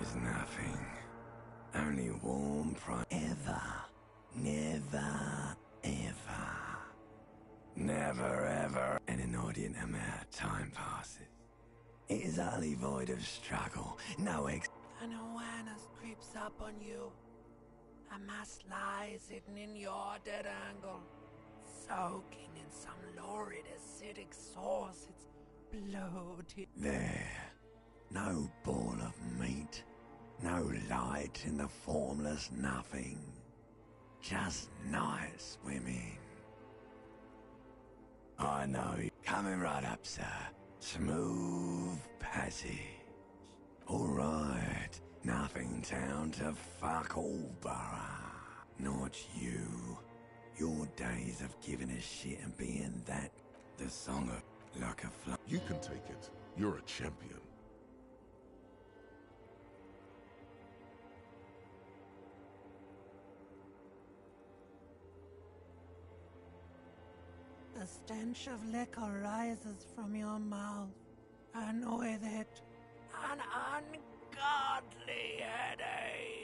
is nothing. Only warm pride. Ever. Never. Ever. Never ever. An inordinate amount of time passes. It is utterly void of struggle. No An awareness creeps up on you. A mass lies hidden in your dead angle, soaking in some lurid acidic sauce. It's bloated. There. No ball of meat. No light in the formless nothing. Just night swimming. I know. Coming right up, sir. Smooth passage. Alright. Nothing town to fuck all borough. Not you. Your days of giving a shit and being that. The song of like a fly. You can take it. You're a champion. The stench of liquor rises from your mouth, and with it, an ungodly headache.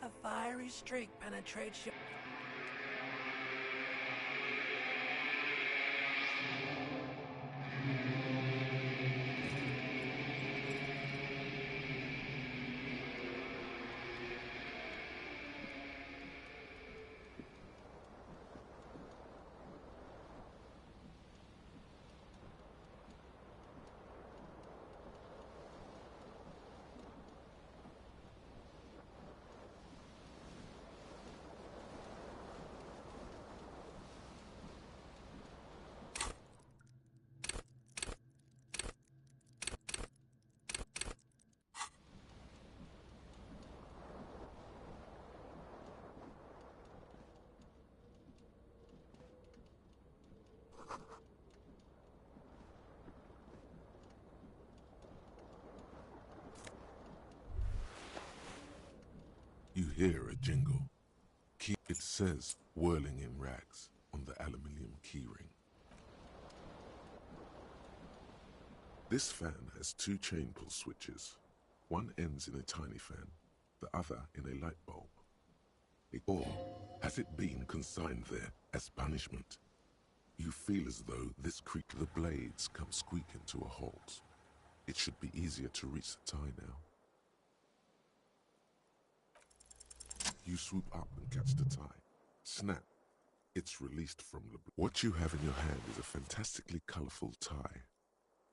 A fiery streak penetrates your... You hear a jingle. It says whirling in rags on the aluminium keyring. This fan has two chain pull switches. One ends in a tiny fan, the other in a light bulb. Or has it been consigned there as punishment? You feel as though this creak the blades come squeaking to a halt. It should be easier to reach the tie now. You swoop up and catch the tie. Snap. It's released from the... What you have in your hand is a fantastically colorful tie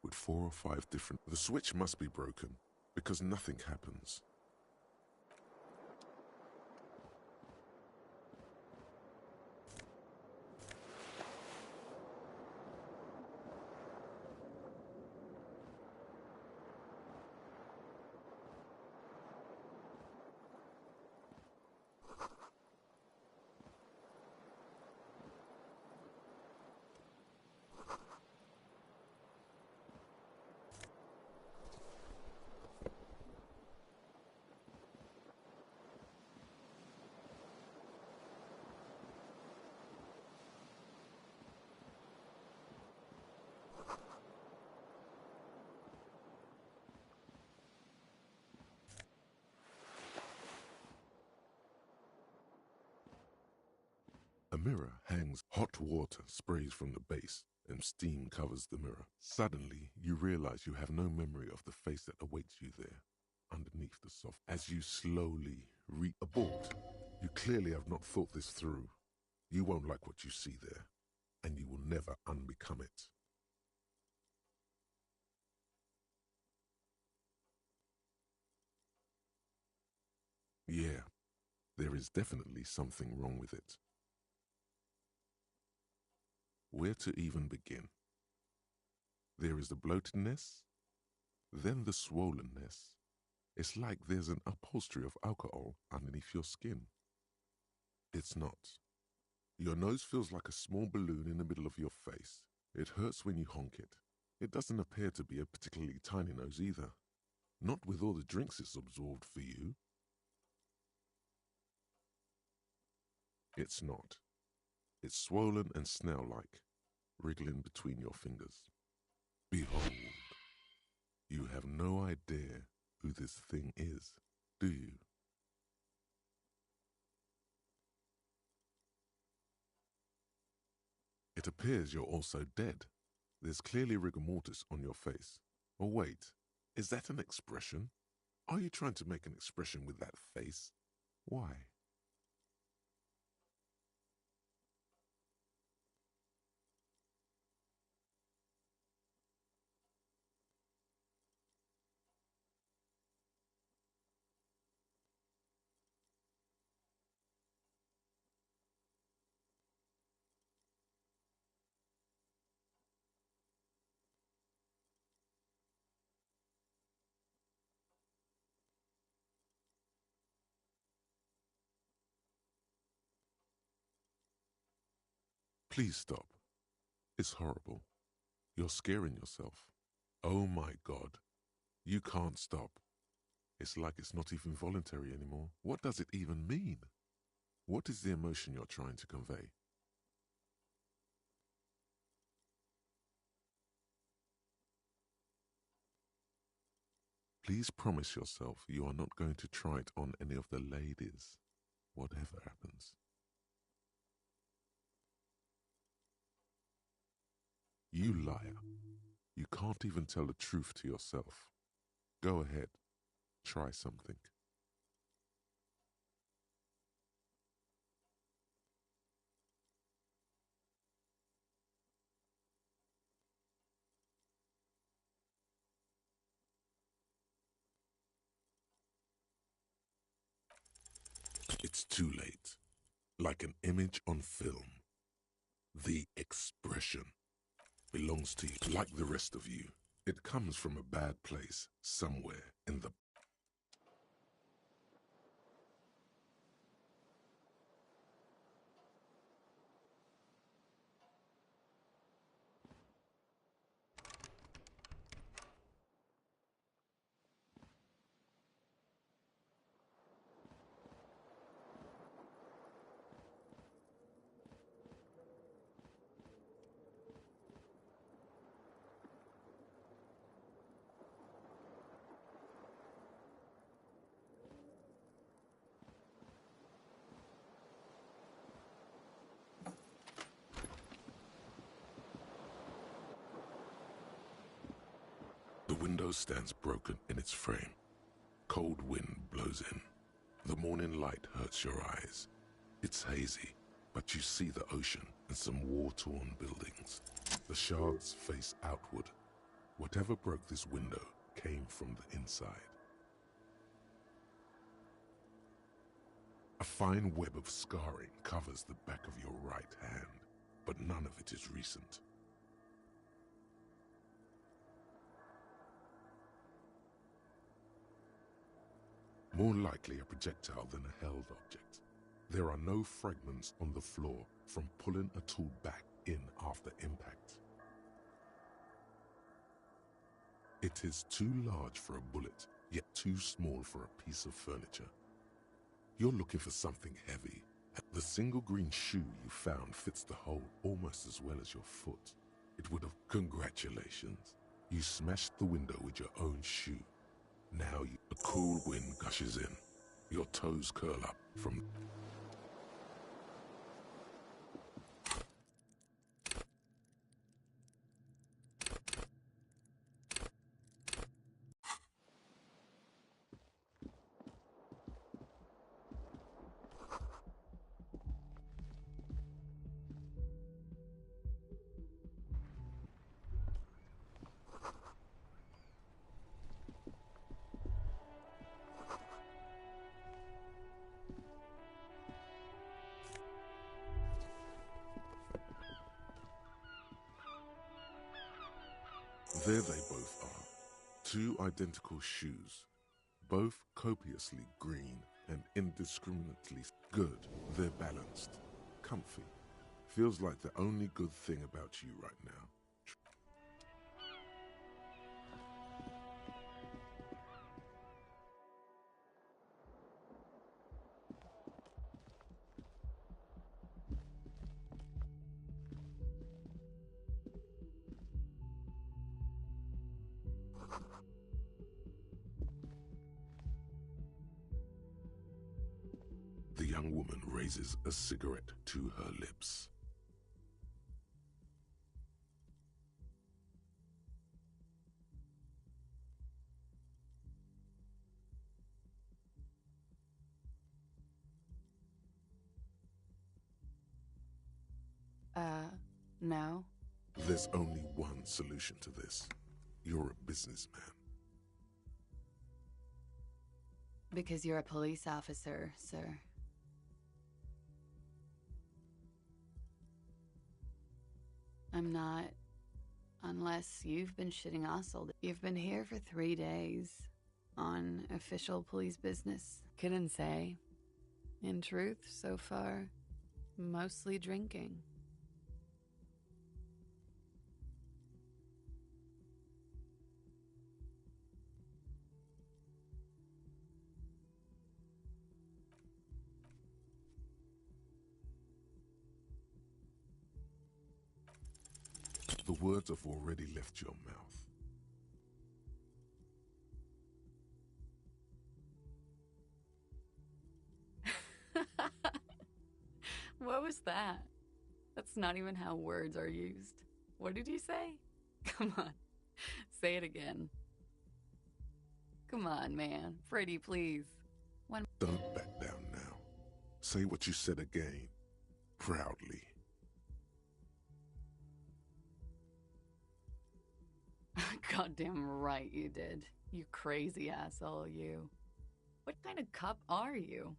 with 4 or 5 different... The switch must be broken because nothing happens. A mirror hangs. Hot water sprays from the base and steam covers the mirror. Suddenly, you realize you have no memory of the face that awaits you there, underneath the soft. As you slowly abort, you clearly have not thought this through. You won't like what you see there, and you will never unbecome it. Yeah, there is definitely something wrong with it. Where to even begin? There is the bloatedness, then the swollenness. It's like there's an upholstery of alcohol underneath your skin. It's not. Your nose feels like a small balloon in the middle of your face. It hurts when you honk it. It doesn't appear to be a particularly tiny nose either. Not with all the drinks it's absorbed for you. It's not. It's swollen and snail-like, wriggling between your fingers. Behold, you have no idea who this thing is, do you? It appears you're also dead. There's clearly rigor mortis on your face. Or wait, is that an expression? Are you trying to make an expression with that face? Why? Please stop. It's horrible. You're scaring yourself. Oh my God. You can't stop. It's like it's not even voluntary anymore. What does it even mean? What is the emotion you're trying to convey? Please promise yourself you are not going to try it on any of the ladies, whatever happens. You liar. You can't even tell the truth to yourself. Go ahead. Try something. It's too late. Like an image on film. The expression belongs to you like the rest of you. It comes from a bad place, somewhere in the... The window stands broken in its frame. Cold wind blows in. The morning light hurts your eyes. It's hazy, but you see the ocean and some war-torn buildings. The shards face outward. Whatever broke this window came from the inside. A fine web of scarring covers the back of your right hand, but none of it is recent. More likely a projectile than a held object. There are no fragments on the floor from pulling a tool back in after impact. It is too large for a bullet, yet too small for a piece of furniture. You're looking for something heavy. The single green shoe you found fits the hole almost as well as your foot. It would have... Congratulations. You smashed the window with your own shoe. Now a cool wind gushes in. Your toes curl up from... There they both are. Two identical shoes. Both copiously green and indiscriminately good. They're balanced, comfy, Feels like the only good thing about you right now. The young woman raises a cigarette to her lips. No. There's only one solution to this. You're a businessman. Because you're a police officer, sir. I'm not. Unless you've been shitting us all day. You've been here for 3 days. On official police business. Couldn't say. In truth, so far, mostly drinking. The words have already left your mouth. What was that? That's not even how words are used. What did you say? Come on, say it again. Come on, man. Freddie, please. Don't back down now. Say what you said again. Proudly. Goddamn right you did. You crazy asshole, you. What kind of cop are you?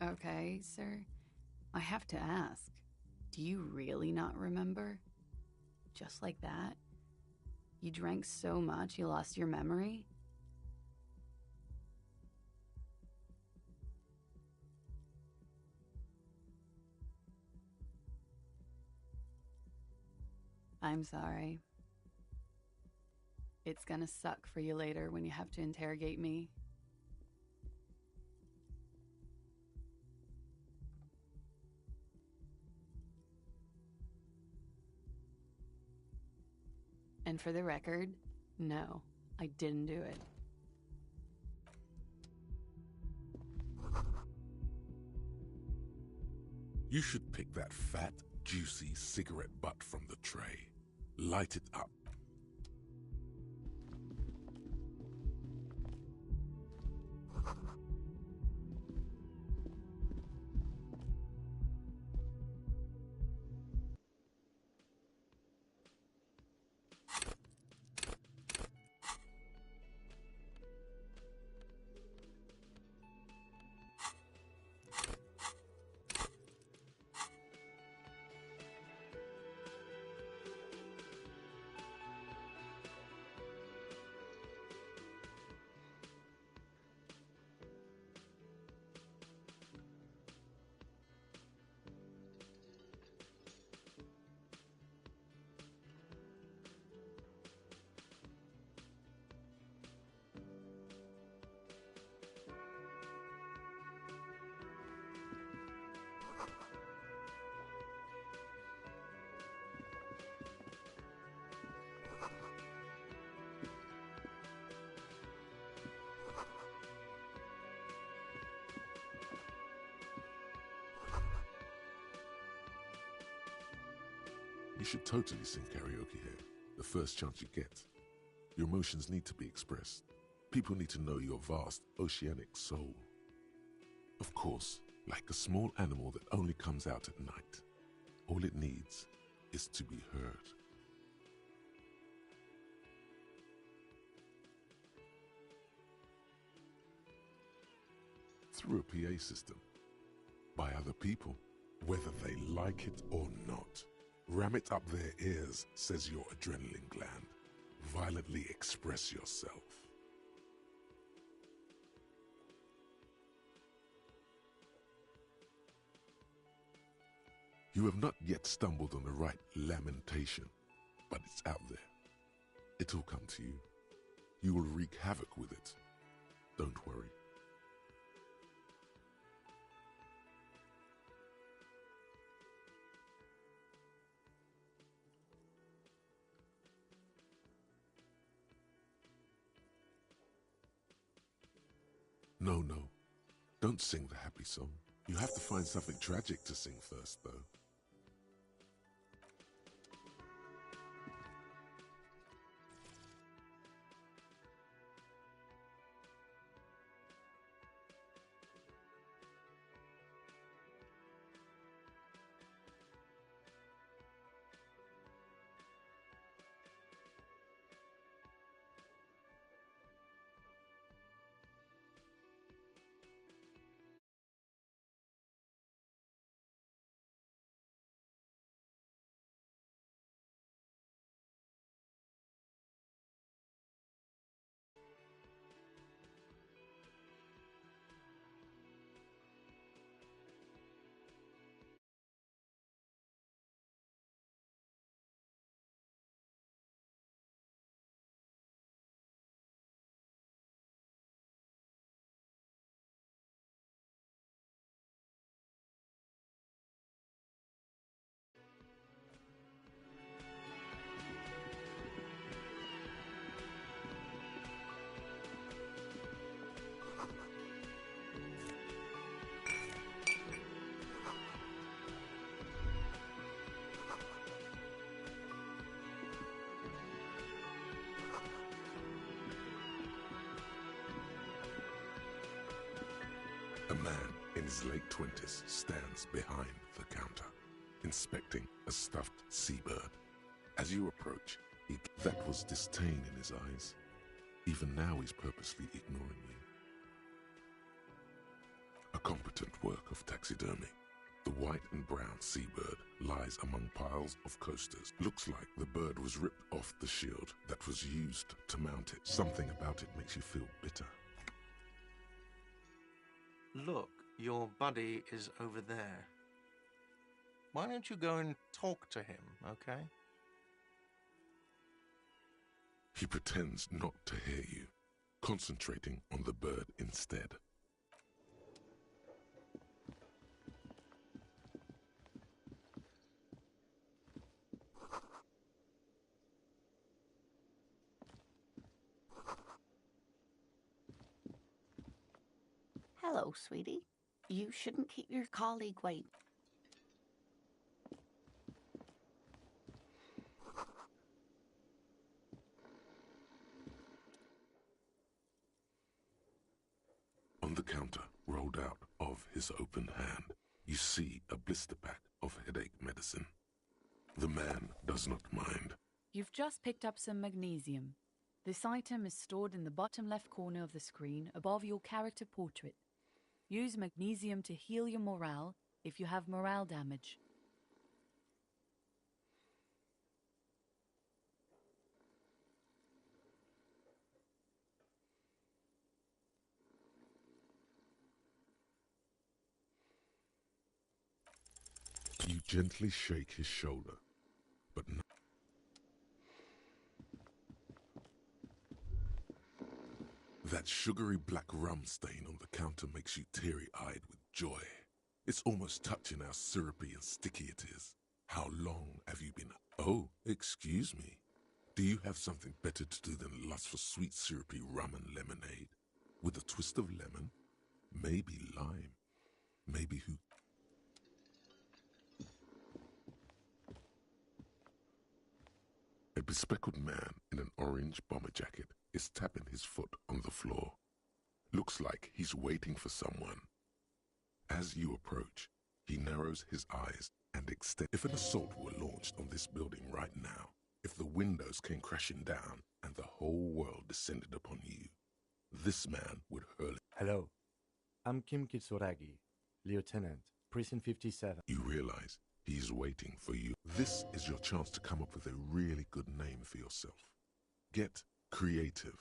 Okay, sir. I have to ask. Do you really not remember? Just like that? You drank so much you lost your memory? I'm sorry. It's gonna suck for you later when you have to interrogate me. And for the record, no, I didn't do it. You should pick that fat, juicy cigarette butt from the tray. Light it up. You should totally sing karaoke here, the first chance you get. Your emotions need to be expressed. People need to know your vast, oceanic soul. Of course, like a small animal that only comes out at night, all it needs is to be heard. Through a PA system, by other people, whether they like it or not. Ram it up their ears, says your adrenaline gland. violently express yourself. You have not yet stumbled on the right lamentation, but it's out there. It'll come to you. You will wreak havoc with it. Don't worry. No. Don't sing the happy song. You have to find something tragic to sing first, though. A man in his late 20s stands behind the counter, inspecting a stuffed seabird. As you approach, that was disdain in his eyes. Even now he's purposely ignoring you. A competent work of taxidermy. The white and brown seabird lies among piles of coasters. Looks like the bird was ripped off the shield that was used to mount it. Something about it makes you feel bitter. Look, your buddy is over there. Why don't you go and talk to him, okay? He pretends not to hear you, concentrating on the bird instead. Hello, sweetie. You shouldn't keep your colleague waiting. On the counter, rolled out of his open hand, you see a blister pack of headache medicine. The man does not mind. You've just picked up some magnesium. This item is stored in the bottom left corner of the screen above your character portrait. Use magnesium to heal your morale if you have morale damage. You gently shake his shoulder, but no. That sugary black rum stain on the counter makes you teary-eyed with joy. It's almost touching how syrupy and sticky it is. How long have you been... Oh, excuse me. Do you have something better to do than lust for sweet syrupy rum and lemonade? With a twist of lemon? Maybe lime. Maybe who... A bespectacled man in an orange bomber jacket is tapping his foot on the floor. Looks like he's waiting for someone. As you approach, he narrows his eyes and extends. If an assault were launched on this building right now, if the windows came crashing down and the whole world descended upon you, this man would hurl it. Hello, I'm Kim Kitsuragi, Lieutenant, Precinct 57. You realize he's waiting for you. This is your chance to come up with a really good name for yourself. Get creative.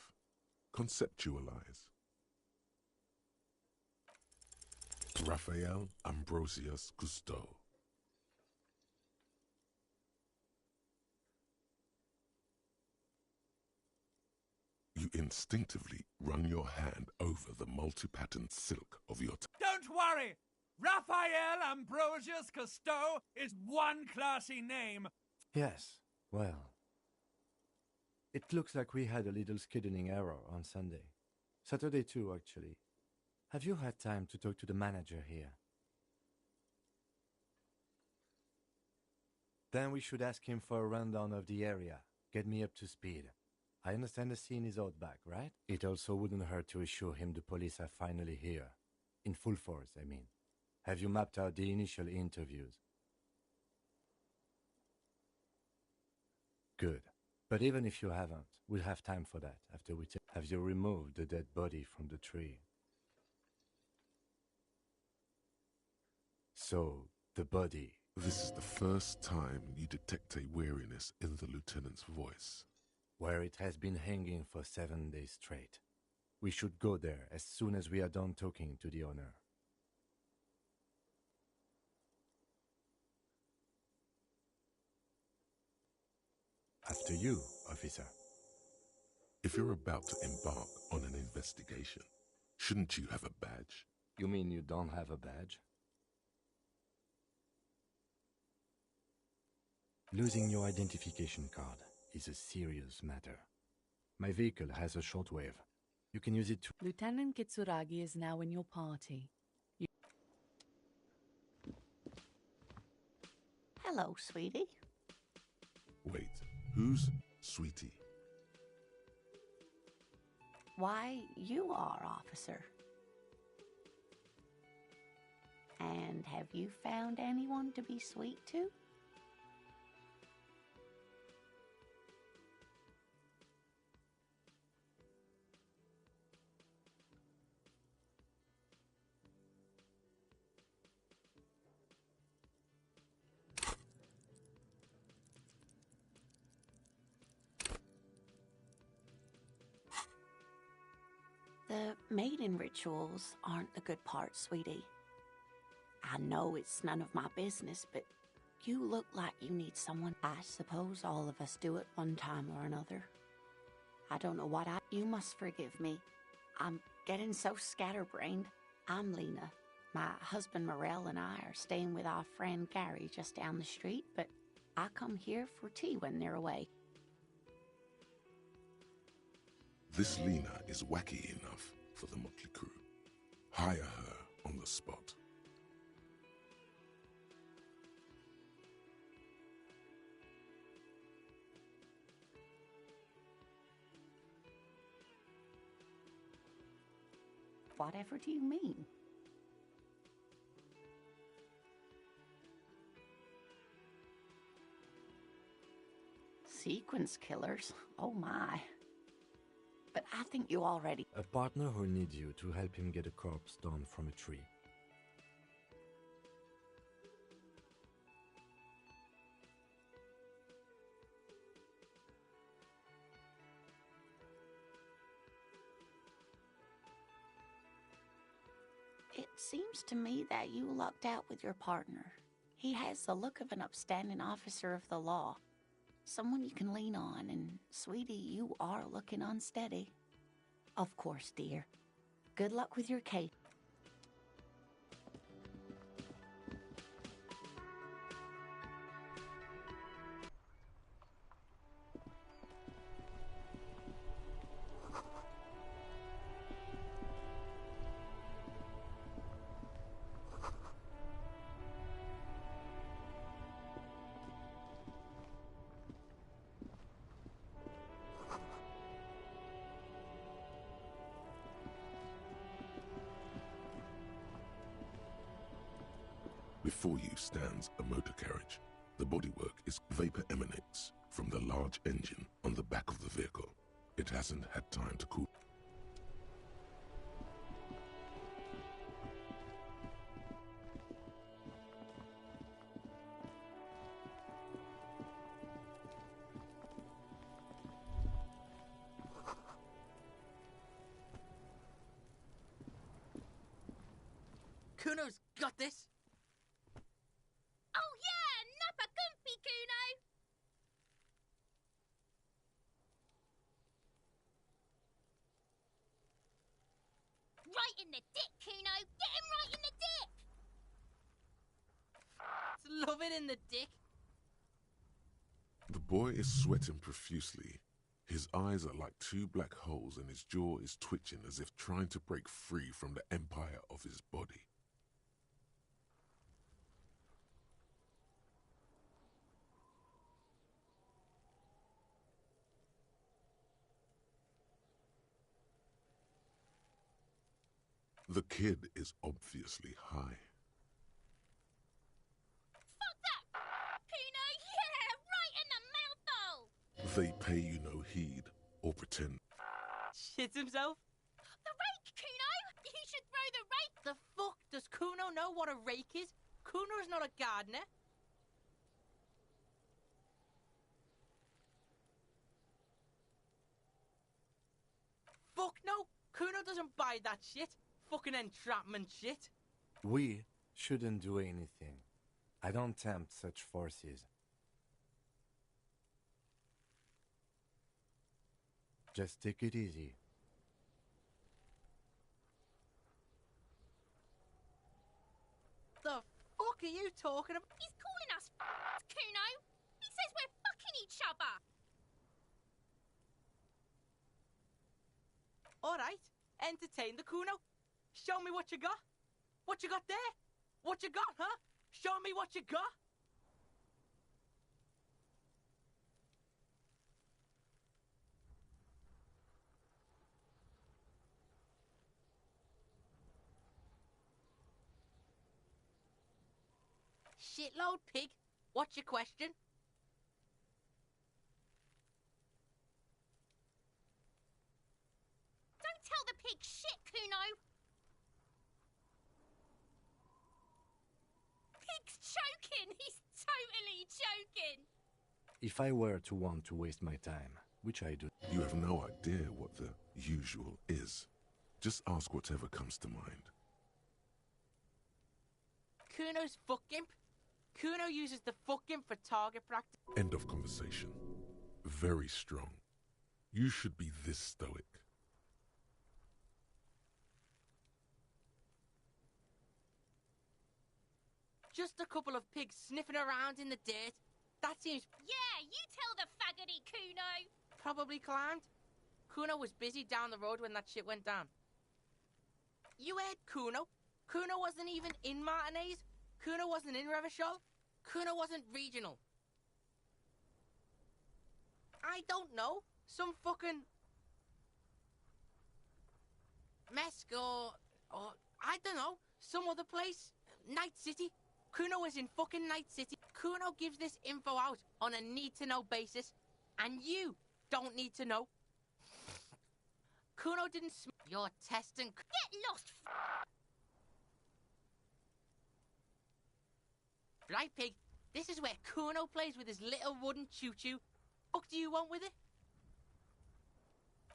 Conceptualize. Raphael Ambrosius Cousteau. You instinctively run your hand over the multi-patterned silk of your Don't worry! Raphael Ambrosius Cousteau is one classy name. Yes, well. It looks like we had a little scheduling error on Sunday. Saturday too, actually. Have you had time to talk to the manager here? Then we should ask him for a rundown of the area. Get me up to speed. I understand the scene is out back, right? It also wouldn't hurt to assure him the police are finally here. In full force, I mean. Have you mapped out the initial interviews? Good. But even if you haven't, we'll have time for that after we have you removed the dead body from the tree. So, the body. This is the first time you detect a weariness in the lieutenant's voice. Where it has been hanging for 7 days straight. We should go there as soon as we are done talking to the owner. After you, officer. If you're about to embark on an investigation, shouldn't you have a badge? You mean you don't have a badge? Losing your identification card is a serious matter. My vehicle has a shortwave. You can use it to... Lieutenant Kitsuragi is now in your party. Hello, sweetie. Wait, who's Sweetie? Why, you are, officer. And have you found anyone to be sweet to? The mating rituals aren't the good part, sweetie. I know it's none of my business, but you look like you need someone. I suppose all of us do at one time or another. I don't know what You must forgive me. I'm getting so scatterbrained. I'm Lena. My husband Morel and I are staying with our friend Gary just down the street, but I come here for tea when they're away. This Lena is wacky enough for the motley crew. Hire her on the spot. Whatever do you mean? Sequence killers? Oh my. But I think you already... A partner who needs you to help him get a corpse down from a tree. It seems to me that you lucked out with your partner. He has the look of an upstanding officer of the law. Someone you can lean on, and sweetie, you are looking unsteady. Of course, dear. Good luck with your case. Before you stands a motor carriage. The bodywork is vapor emanates from the large engine on the back of the vehicle. It hasn't had time to cool. Kuno's got this. Oh yeah, nappa gumpy, Kuno. Right in the dick, Kuno. Get him right in the dick. Love it in the dick. The boy is sweating profusely. His eyes are like two black holes and his jaw is twitching as if trying to break free from the empire of his body. The kid is obviously high. Fuck that, Kuno. Yeah, right in the mouthhole. They pay you no heed or pretend. Shits himself. The rake, Kuno. You should throw the rake. The fuck does Kuno know what a rake is? Kuno's not a gardener. Fuck no. Kuno doesn't buy that shit. Fucking entrapment shit. We shouldn't do anything. I don't tempt such forces. Just take it easy. The fuck are you talking about? He's calling us Kuno. He says we're fucking each other. Alright, entertain the Kuno. Show me what you got. What you got there? What you got, huh? Show me what you got. Shitload pig. What's your question? Don't tell the pig shit, Kuno. Pig's choking. He's totally choking. If I were to want to waste my time, which I do, You have no idea what the usual is. Just ask whatever comes to mind. Kuno's fuck imp. Kuno uses the fuck imp for target practice. End of conversation. Very strong. You should be this stoic. Just a couple of pigs sniffing around in the dirt. That seems Yeah, you tell the faggoty, Kuno. probably climbed. Kuno was busy down the road when that shit went down. You heard Kuno. Kuno wasn't even in Martinez. Kuno wasn't in Revachol. Kuno wasn't regional. I don't know. Some fucking Mesk or I don't know. Some other place. Night City. Kuno was in fucking Night City. Kuno gives this info out on a need-to-know basis. And you don't need to know. Kuno didn't You're testing... Get lost, Right, pig. This is where Kuno plays with his little wooden choo-choo. What do you want with it?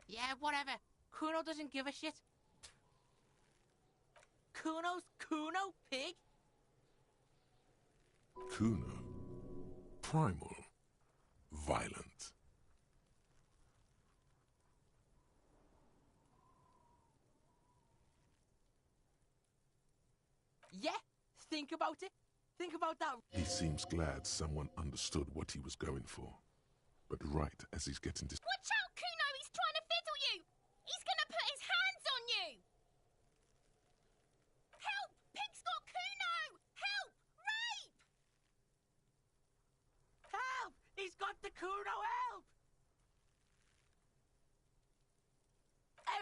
Yeah, whatever. Kuno doesn't give a shit. Kuno's Kuno, pig. Kuno. Primal. Violent. Yeah, think about it. Think about that. He seems glad someone understood what he was going for. But right as he's getting to... Watch out, Kuno! He's trying to fiddle you! He's gonna put his hands on you! Help! Pig's got Kuno! Help! Rape! Help! He's got the Kuno, help!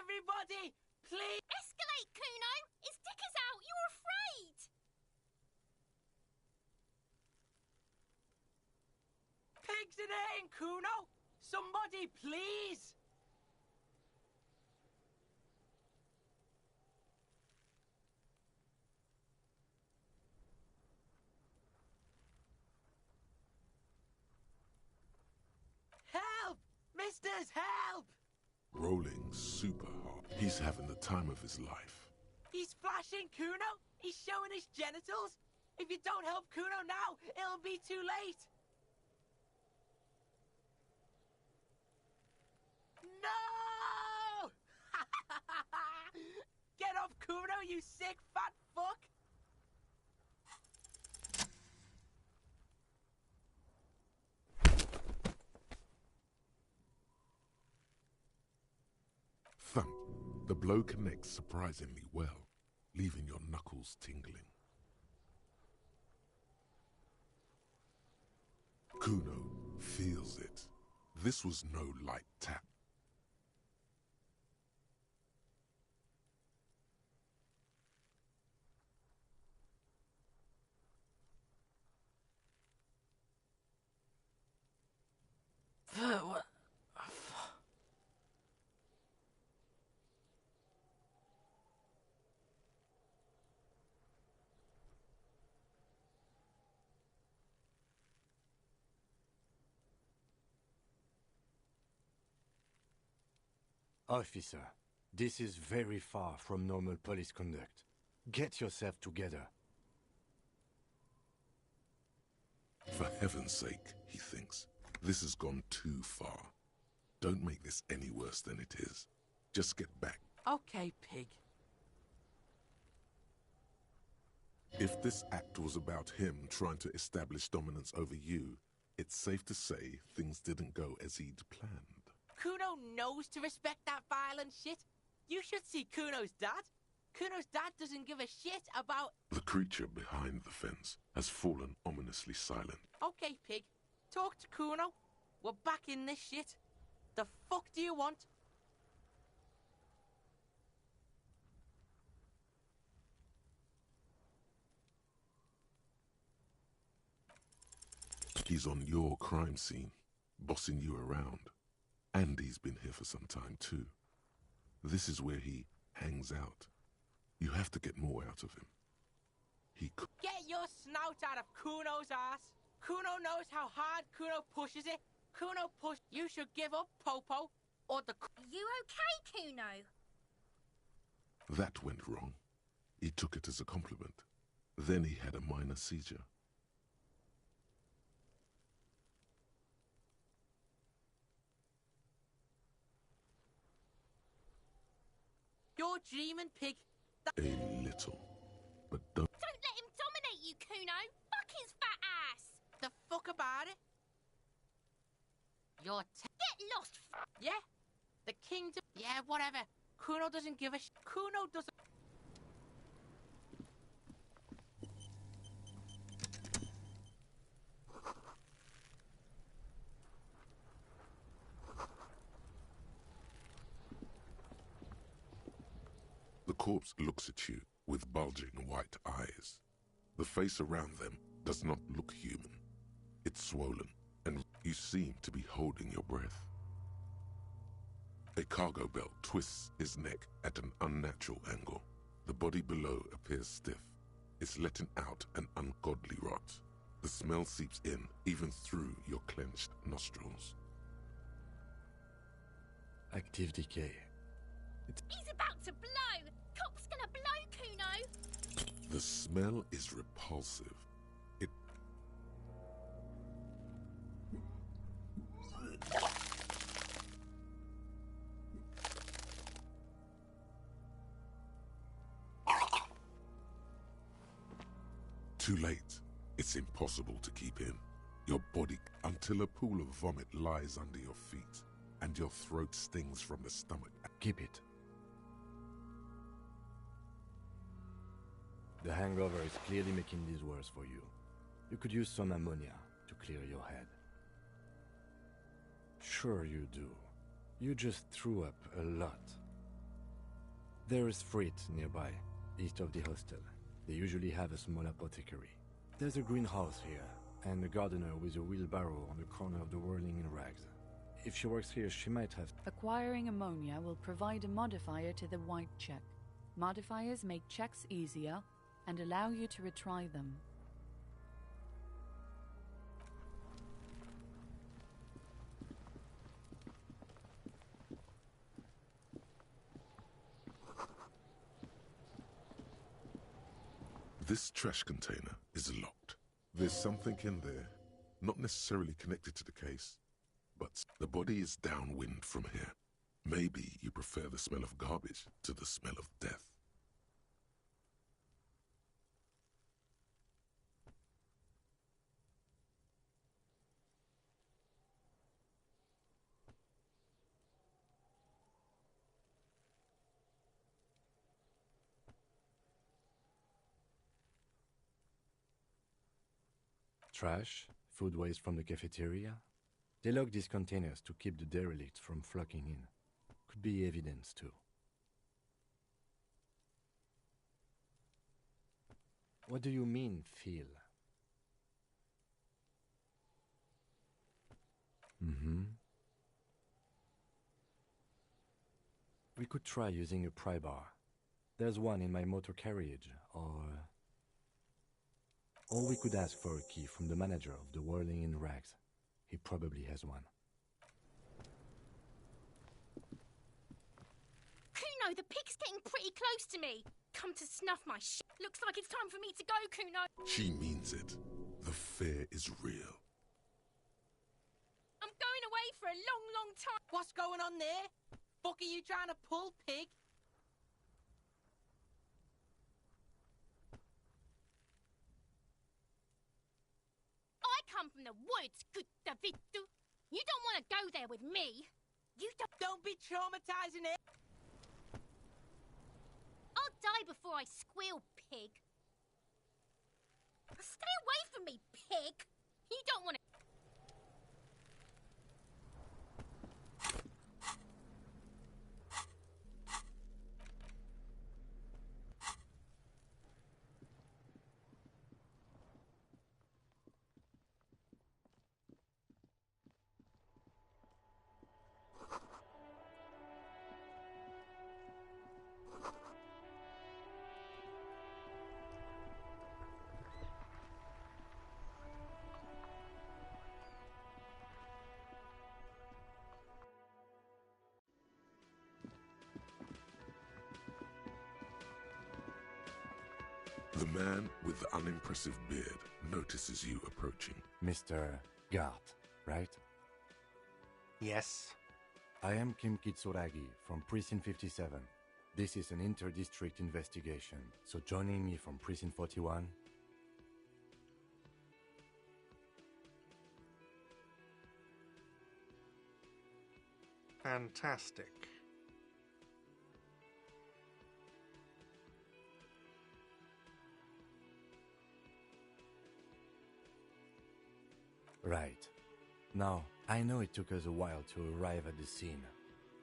Everybody, please! Escalate, Kuno! His dick is out! You're afraid! Pigs in in, Kuno! Somebody, please! Help! Misters, help! Rolling super hard. He's having the time of his life. He's flashing Kuno. He's showing his genitals. If you don't help Kuno now, it'll be too late. No! Get off Kuno, you sick fat fuck! Thump. The blow connects surprisingly well, leaving your knuckles tingling. Kuno feels it. This was no light tap. What? Officer, this is very far from normal police conduct. Get yourself together. For heaven's sake, he thinks, this has gone too far. Don't make this any worse than it is. Just get back. Okay, pig. If this act was about him trying to establish dominance over you, it's safe to say things didn't go as he'd planned. Kuno knows to respect that violent shit. You should see Kuno's dad. Kuno's dad doesn't give a shit about... The creature behind the fence has fallen ominously silent. Okay, pig. Talk to Kuno. We're back in this shit. The fuck do you want? He's on your crime scene, bossing you around. And he's been here for some time too. This is where he hangs out. You have to get more out of him. He could... Get your snout out of Kuno's ass. Kuno knows how hard Kuno pushes it. Kuno push. You should give up, Popo, or the... You okay, Kuno? That went wrong. He took it as a compliment. Then he had a minor seizure. You're dreaming, pig. A little. But don't... Don't let him dominate you, Kuno. Fuck his fat ass. The fuck about it? You're Get lost. yeah? The kingdom... Yeah, whatever. Kuno doesn't give a Kuno doesn't... The corpse looks at you with bulging white eyes. The face around them does not look human. It's swollen, and you seem to be holding your breath. A cargo belt twists his neck at an unnatural angle. The body below appears stiff. It's letting out an ungodly rot. The smell seeps in, even through your clenched nostrils. Active decay. He's about to blow. Cop's gonna blow, Kuno. The smell is repulsive. It... Too late. It's impossible to keep in. Your body, until a pool of vomit lies under your feet, and your throat stings from the stomach. Keep it. The hangover is clearly making this worse for you. You could use some ammonia to clear your head. Sure you do. You just threw up a lot. There is freight nearby, east of the hostel. They usually have a small apothecary. There's a greenhouse here, and a gardener with a wheelbarrow on the corner of the whirling in rags. If she works here, she might have... Acquiring ammonia will provide a modifier to the white check. Modifiers make checks easier and allow you to retry them. This trash container is locked. There's something in there, not necessarily connected to the case, but the body is downwind from here. Maybe you prefer the smell of garbage to the smell of death. Trash, food waste from the cafeteria. They lock these containers to keep the derelicts from flocking in. Could be evidence too. What do you mean, feel? We could try using a pry bar. There's one in my motor carriage, or we could ask for a key from the manager of the Whirling in Rags. He probably has one. Kuno, the pig's getting pretty close to me. Come to snuff my shit. Looks like it's time for me to go, Kuno. She means it. The fear is real. I'm going away for a long, long time. What's going on there? Fuck are you trying to pull, pig? I come from the woods, good David. You don't want to go there with me. You Don't be traumatizing it. I'll die before I squeal, pig. Stay away from me, pig. You don't want to... The man with the unimpressive beard notices you approaching. Mr. Gart, right? Yes. I am Kim Kitsuragi from Precinct 57. This is an inter-district investigation, so joining me from Precinct 41... Fantastic. Right. Now, I know it took us a while to arrive at the scene.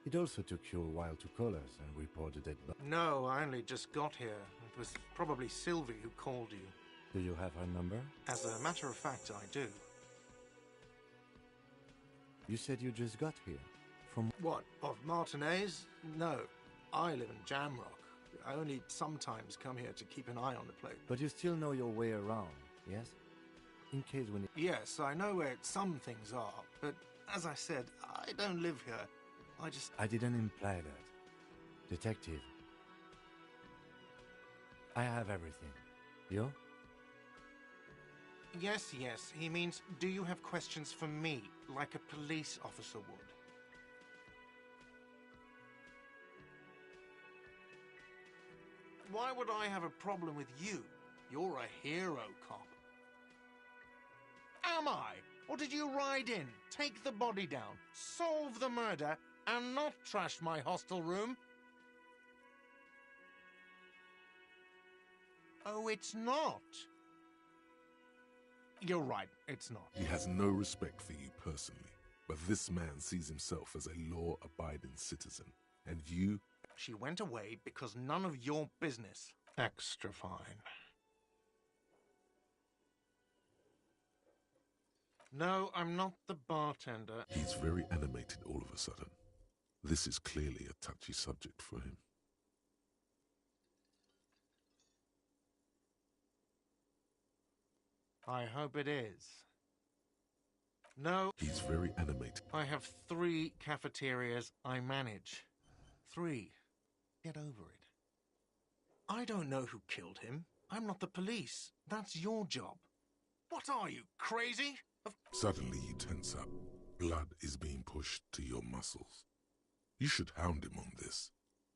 It also took you a while to call us and report the dead body. No, I only just got here. It was probably Sylvie who called you. Do you have her number? As a matter of fact, I do. You said you just got here. From... What, of Martinez? No, I live in Jamrock. I only sometimes come here to keep an eye on the place. But you still know your way around, yes? In case when... Yes, I know where some things are, but as I said, I don't live here. I didn't imply that. Detective. I have everything. You? Yes, he means, do you have questions for me, like a police officer would? Why would I have a problem with you? You're a hero cop. Am I? Or did you ride in, take the body down, solve the murder, and not trash my hostel room? Oh, it's not. You're right, it's not. He has no respect for you personally, but this man sees himself as a law-abiding citizen, and you... She went away because none of your business. Extra fine. No, I'm not the bartender. He's very animated all of a sudden. This is clearly a touchy subject for him. I hope it is. No. He's very animated. I have 3 cafeterias I manage. 3. Get over it. I don't know who killed him. I'm not the police. That's your job. What are you, crazy? Suddenly you tense up. Blood is being pushed to your muscles. You should hound him on this.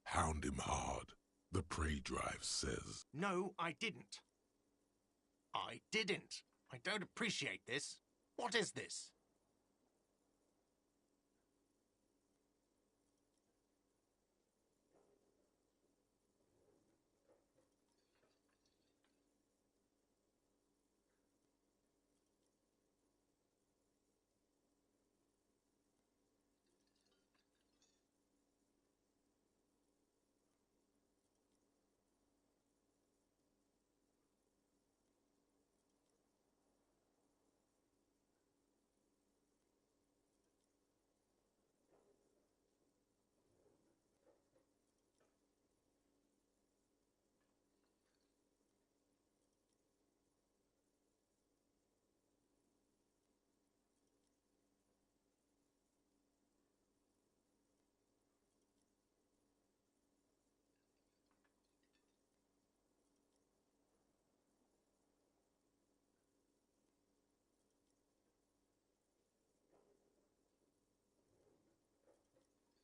Hound him hard. The prey drive says. No, I didn't. I didn't. I don't appreciate this. What is this?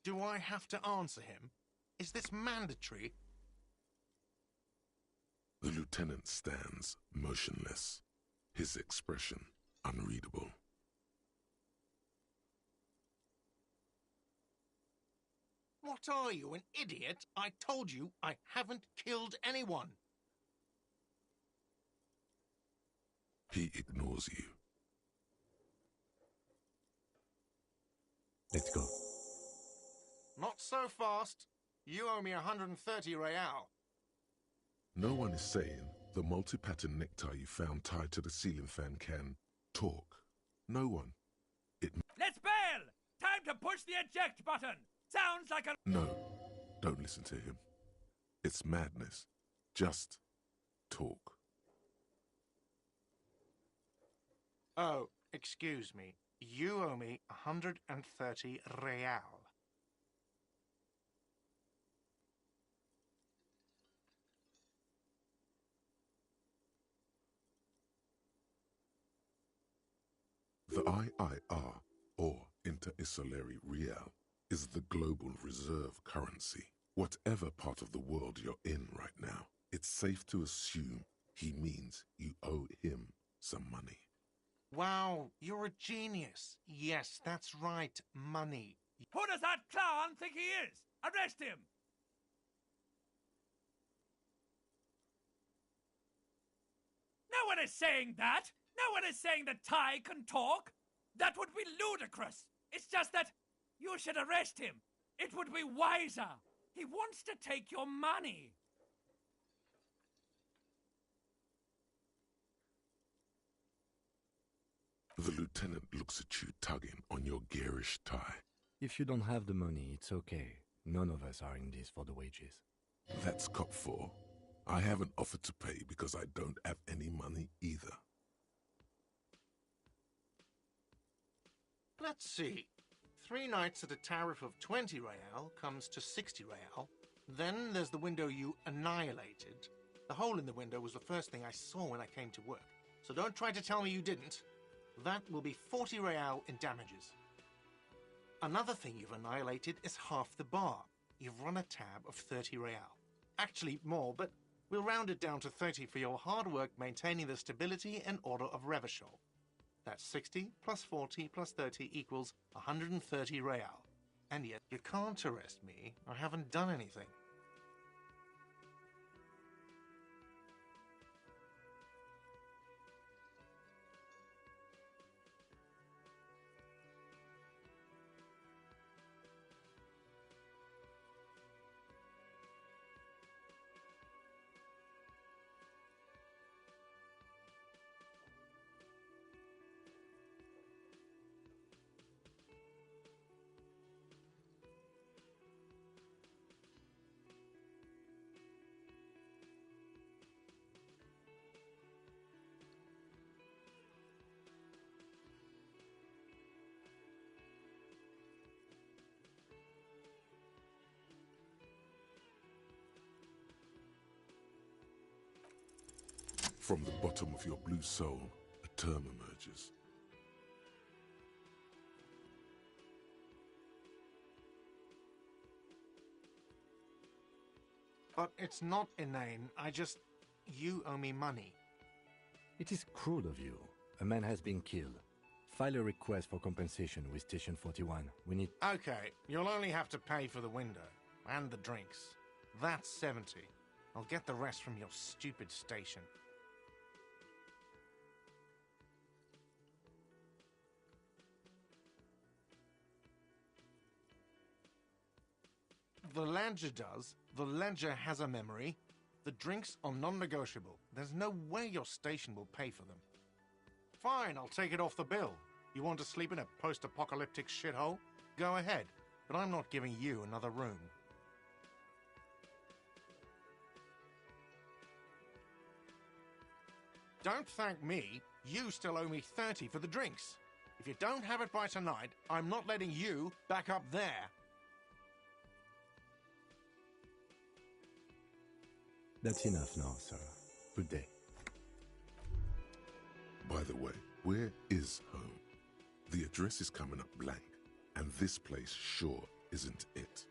Do I have to answer him? Is this mandatory? The lieutenant stands motionless, his expression unreadable. What are you, an idiot? I told you I haven't killed anyone. He ignores you. Let's go. Not so fast. You owe me 130 real. No one is saying the multi-pattern necktie you found tied to the ceiling fan can talk. No one. Let's bail! Time to push the eject button! Sounds like a... No, don't listen to him. It's madness. Just talk. Oh, excuse me. You owe me 130 real. The IIR, or Inter-Isolary Real, is the global reserve currency. Whatever part of the world you're in right now, it's safe to assume he means you owe him some money. Wow, you're a genius. Yes, that's right, money. Who does that clown think he is? Arrest him! No one is saying that! No one is saying that Ty can talk! That would be ludicrous! It's just that you should arrest him! It would be wiser! He wants to take your money! The lieutenant looks at you tugging on your garish tie. If you don't have the money, it's okay. None of us are in this for the wages. That's cop 4. I haven't offered to pay because I don't have any money either. Let's see. 3 nights at a tariff of 20 real comes to 60 real. Then there's the window you annihilated. The hole in the window was the first thing I saw when I came to work. So don't try to tell me you didn't. That will be 40 real in damages. Another thing you've annihilated is half the bar. You've run a tab of 30 real. Actually more, but we'll round it down to 30 for your hard work maintaining the stability and order of Revachol. That's 60 plus 40 plus 30 equals 130 real. And yet you can't arrest me. I haven't done anything. From the bottom of your blue soul, a term emerges. But it's not inane. You owe me money. It is cruel of you. A man has been killed. File a request for compensation with Station 41. We need... Okay, you'll only have to pay for the window and the drinks. That's 70. I'll get the rest from your stupid station. The ledger does. The ledger has a memory. The drinks are non-negotiable. There's no way your station will pay for them. Fine, I'll take it off the bill. You want to sleep in a post-apocalyptic shithole? Go ahead, but I'm not giving you another room. Don't thank me. You still owe me 30 for the drinks. If you don't have it by tonight, I'm not letting you back up there. That's enough now, sir. Good day. By the way, where is home? The address is coming up blank, and this place sure isn't it.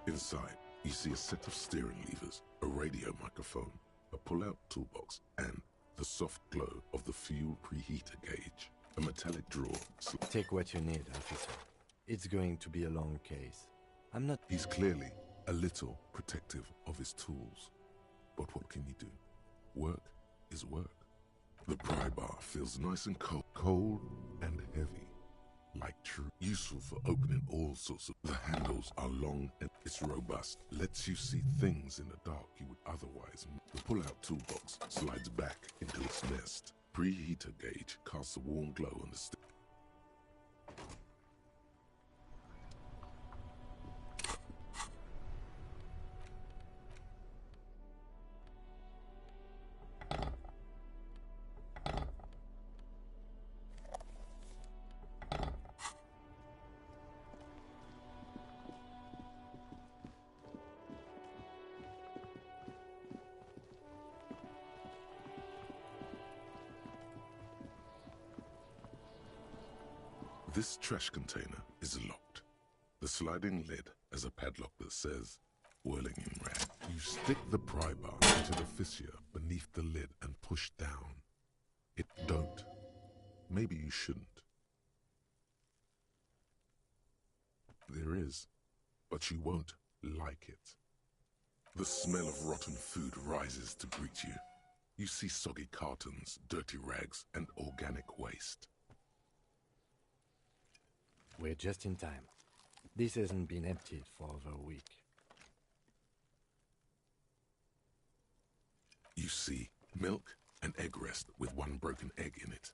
Inside, you see a set of steering levers, a radio microphone, a pull-out toolbox, and the soft glow of the fuel preheater gauge. A metallic drawer. Take what you need, officer. It's going to be a long case. I'm not... He's clearly a little protective of his tools. But what can you do? Work is work. The pry bar feels nice and cold and heavy. Like true, useful for opening all sorts of... The handles are long and it's robust. Lets you see things in the dark you would otherwise... The pull-out toolbox slides back into its nest. Preheater gauge casts a warm glow on the stick. This trash container is locked. The sliding lid has a padlock that says, whirling in red. You stick the pry bar into the fissure beneath the lid and push down. It don't. Maybe you shouldn't. There is, but you won't like it. The smell of rotten food rises to greet you. You see soggy cartons, dirty rags, and organic waste. We're just in time. This hasn't been emptied for over a week. You see milk and egg rest with one broken egg in it.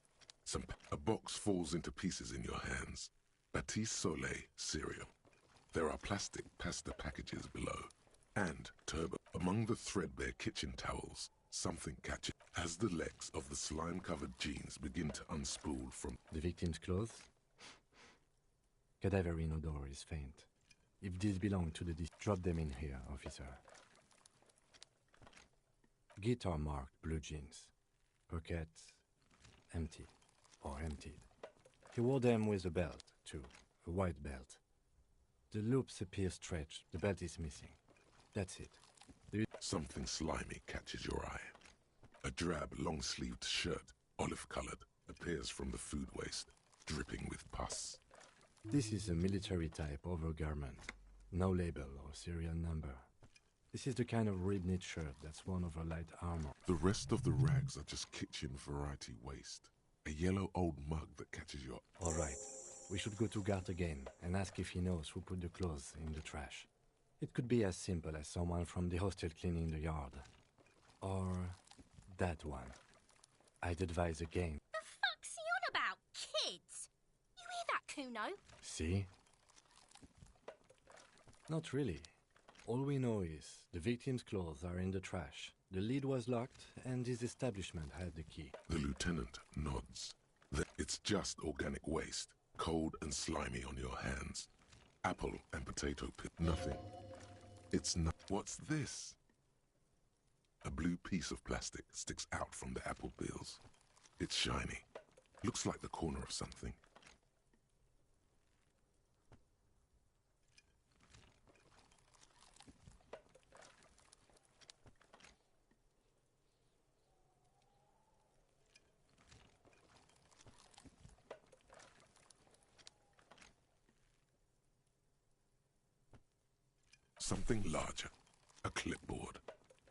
A box falls into pieces in your hands. Batiste Soleil cereal. There are plastic pasta packages below. And turbo. Among the threadbare kitchen towels, something catches as the legs of the slime-covered jeans begin to unspool from the victim's clothes. Cadaverine odor is faint. If these belong to the drop them in here, officer. Guitar marked blue jeans. Pockets empty or emptied. He wore them with a belt, too. A white belt. The loops appear stretched. The belt is missing. That's it. Something slimy catches your eye. A drab, long-sleeved shirt, olive-colored, appears from the food waste, dripping with pus. This is a military-type overgarment. No label or serial number. This is the kind of rib-knit shirt that's worn over light armor. The rest of the rags are just kitchen variety waste. A yellow old mug that catches your... All right. We should go to Gart again and ask if he knows who put the clothes in the trash. It could be as simple as someone from the hostel cleaning the yard. Or that one. I'd advise again. The fuck's he on about? Kids? You hear that, Kuno? See? Not really. All we know is the victim's clothes are in the trash. The lid was locked and his establishment had the key. The lieutenant nods. It's just organic waste, cold and slimy on your hands. Apple and potato pit, nothing. It's not. What's this? A blue piece of plastic sticks out from the apple peels. It's shiny. Looks like the corner of something. Something larger. A clipboard.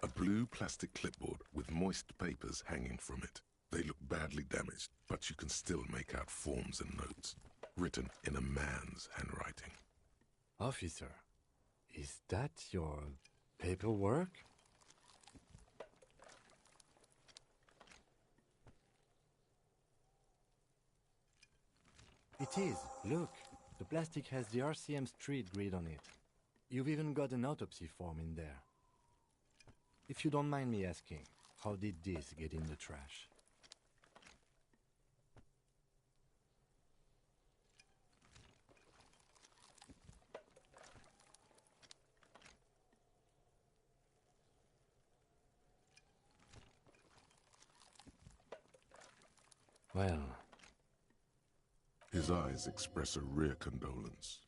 A blue plastic clipboard with moist papers hanging from it. They look badly damaged, but you can still make out forms and notes, written in a man's handwriting. Officer, is that your paperwork? It is. Look, the plastic has the RCM street grid on it. You've even got an autopsy form in there. If you don't mind me asking, how did this get in the trash? Well... His eyes express a rare condolence.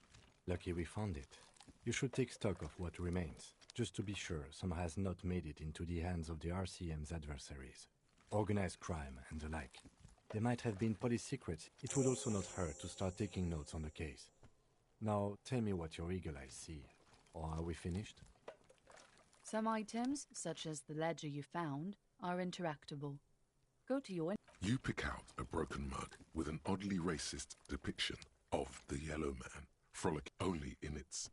Lucky we found it. You should take stock of what remains, just to be sure some has not made it into the hands of the RCM's adversaries. Organized crime and the like. They might have been police secrets. It would also not hurt to start taking notes on the case. Now, tell me what your eagle eyes see. Or are we finished? Some items, such as the ledger you found, are interactable. Go to your... You pick out a broken mug with an oddly racist depiction of the yellow man, frolic only in its...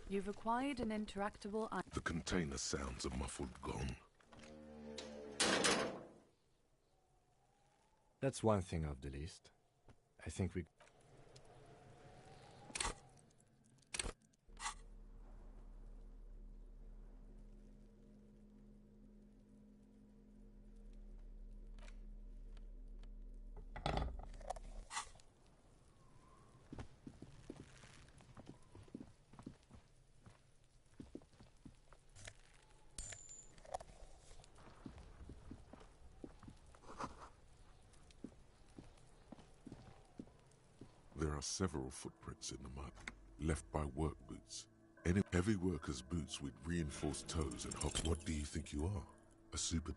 You've acquired an interactable item. The container sounds a muffled gong. That's one thing off the list. I think we... There are several footprints in the mud, left by work boots. Heavy workers' boots with reinforced toes and hop. What do you think you are? A super...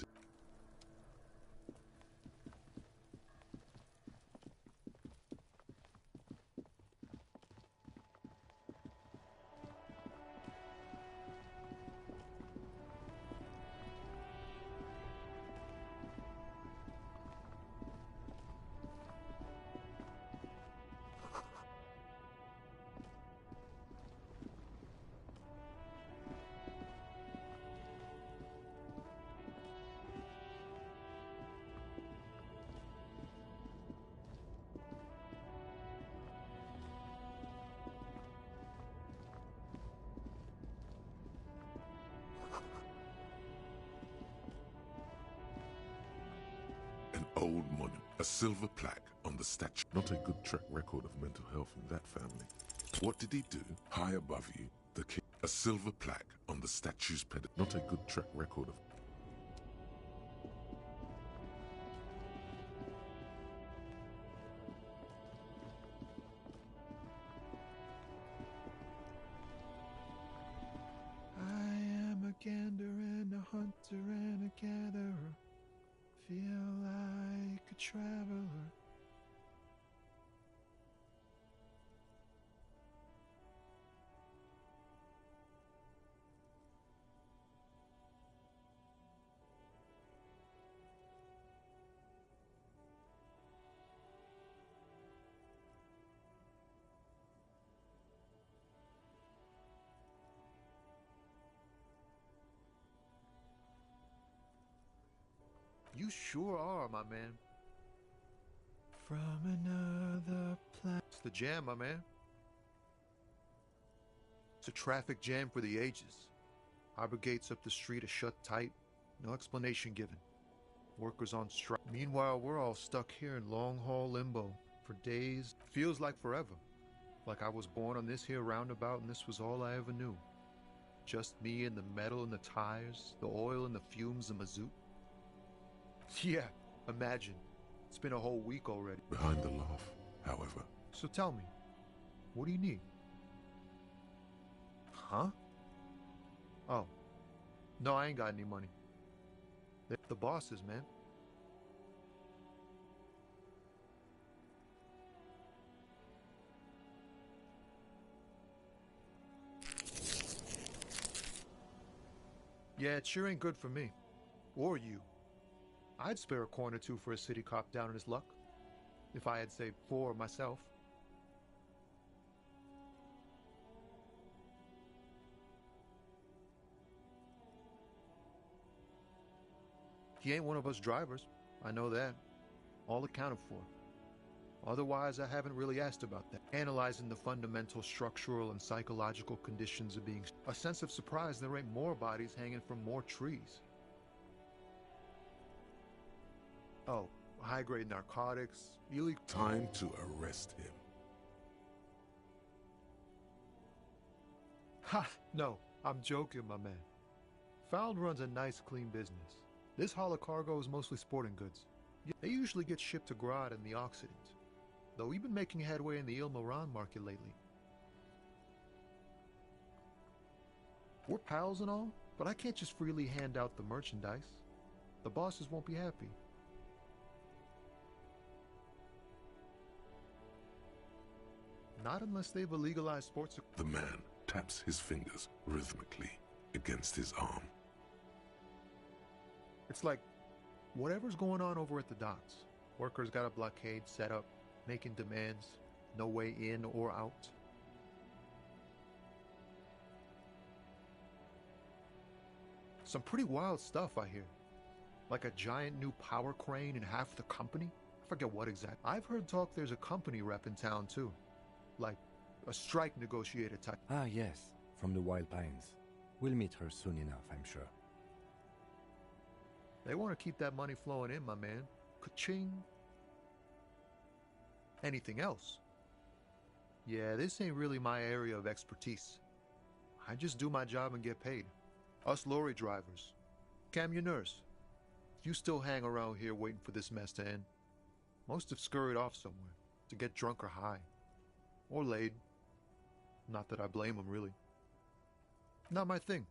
An old monument, a silver plaque on the statue. Not a good track record of mental health in that family. What did he do? High above you, the king. A silver plaque on the statue's pedestal. Not a good track record of... I am a gander and a hunter and a gatherer. Feel like a traveler. You sure are, my man. From another planet. It's the jam, my man. It's a traffic jam for the ages. Harbor gates up the street are shut tight. No explanation given. Workers on strike. Meanwhile, we're all stuck here in long-haul limbo for days. Feels like forever. Like I was born on this here roundabout and this was all I ever knew. Just me and the metal and the tires, the oil and the fumes and mazout. Yeah, imagine. It's been a whole week already. Behind the laugh, however. So tell me, what do you need? Huh? Oh. No, I ain't got any money. They're the bosses, man. Yeah, it sure ain't good for me. Or you. I'd spare a coin or two for a city cop down in his luck. If I had saved 4 myself. He ain't one of us drivers. I know that. All accounted for. Otherwise, I haven't really asked about that. Analyzing the fundamental structural and psychological conditions of being... A sense of surprise there ain't more bodies hanging from more trees. Oh, high-grade narcotics, illegal... Time to arrest him. Ha! No, I'm joking, my man. Found runs a nice, clean business. This haul of cargo is mostly sporting goods. They usually get shipped to Grad in the Occident, though we've been making headway in the Il-Moran market lately. We're pals and all, but I can't just freely hand out the merchandise. The bosses won't be happy. Not unless they've legalized sports. The man taps his fingers rhythmically against his arm. It's like whatever's going on over at the docks. Workers got a blockade set up, making demands, no way in or out. Some pretty wild stuff, I hear. Like a giant new power crane in half the company? I forget what exactly. I've heard talk there's a company rep in town too. Like a strike negotiator type. Ah, yes, from the Wild Pines. We'll meet her soon enough, I'm sure. They want to keep that money flowing in, my man. Ka-ching. Anything else? Yeah, this ain't really my area of expertise. I just do my job and get paid. Us lorry drivers. Camionneurs. You still hang around here waiting for this mess to end. Most have scurried off somewhere to get drunk or high. Or laid. Not that I blame them, really. Not my thing.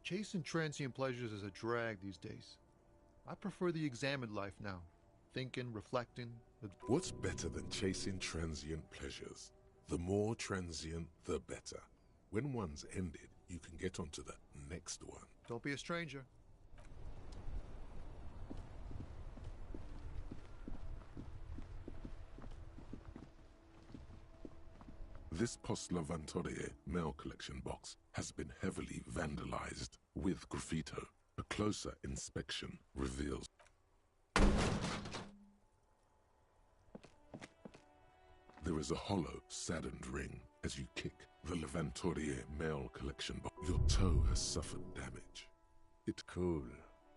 Chasing transient pleasures is a drag these days. I prefer the examined life now. Thinking, reflecting. What's better than chasing transient pleasures? The more transient, the better. When one's ended, you can get onto the next one. Don't be a stranger. This Post Levantorie mail collection box has been heavily vandalized with graffito. A closer inspection reveals there is a hollow, saddened ring as you kick the Levantorie mail collection box. Your toe has suffered damage. It Cool.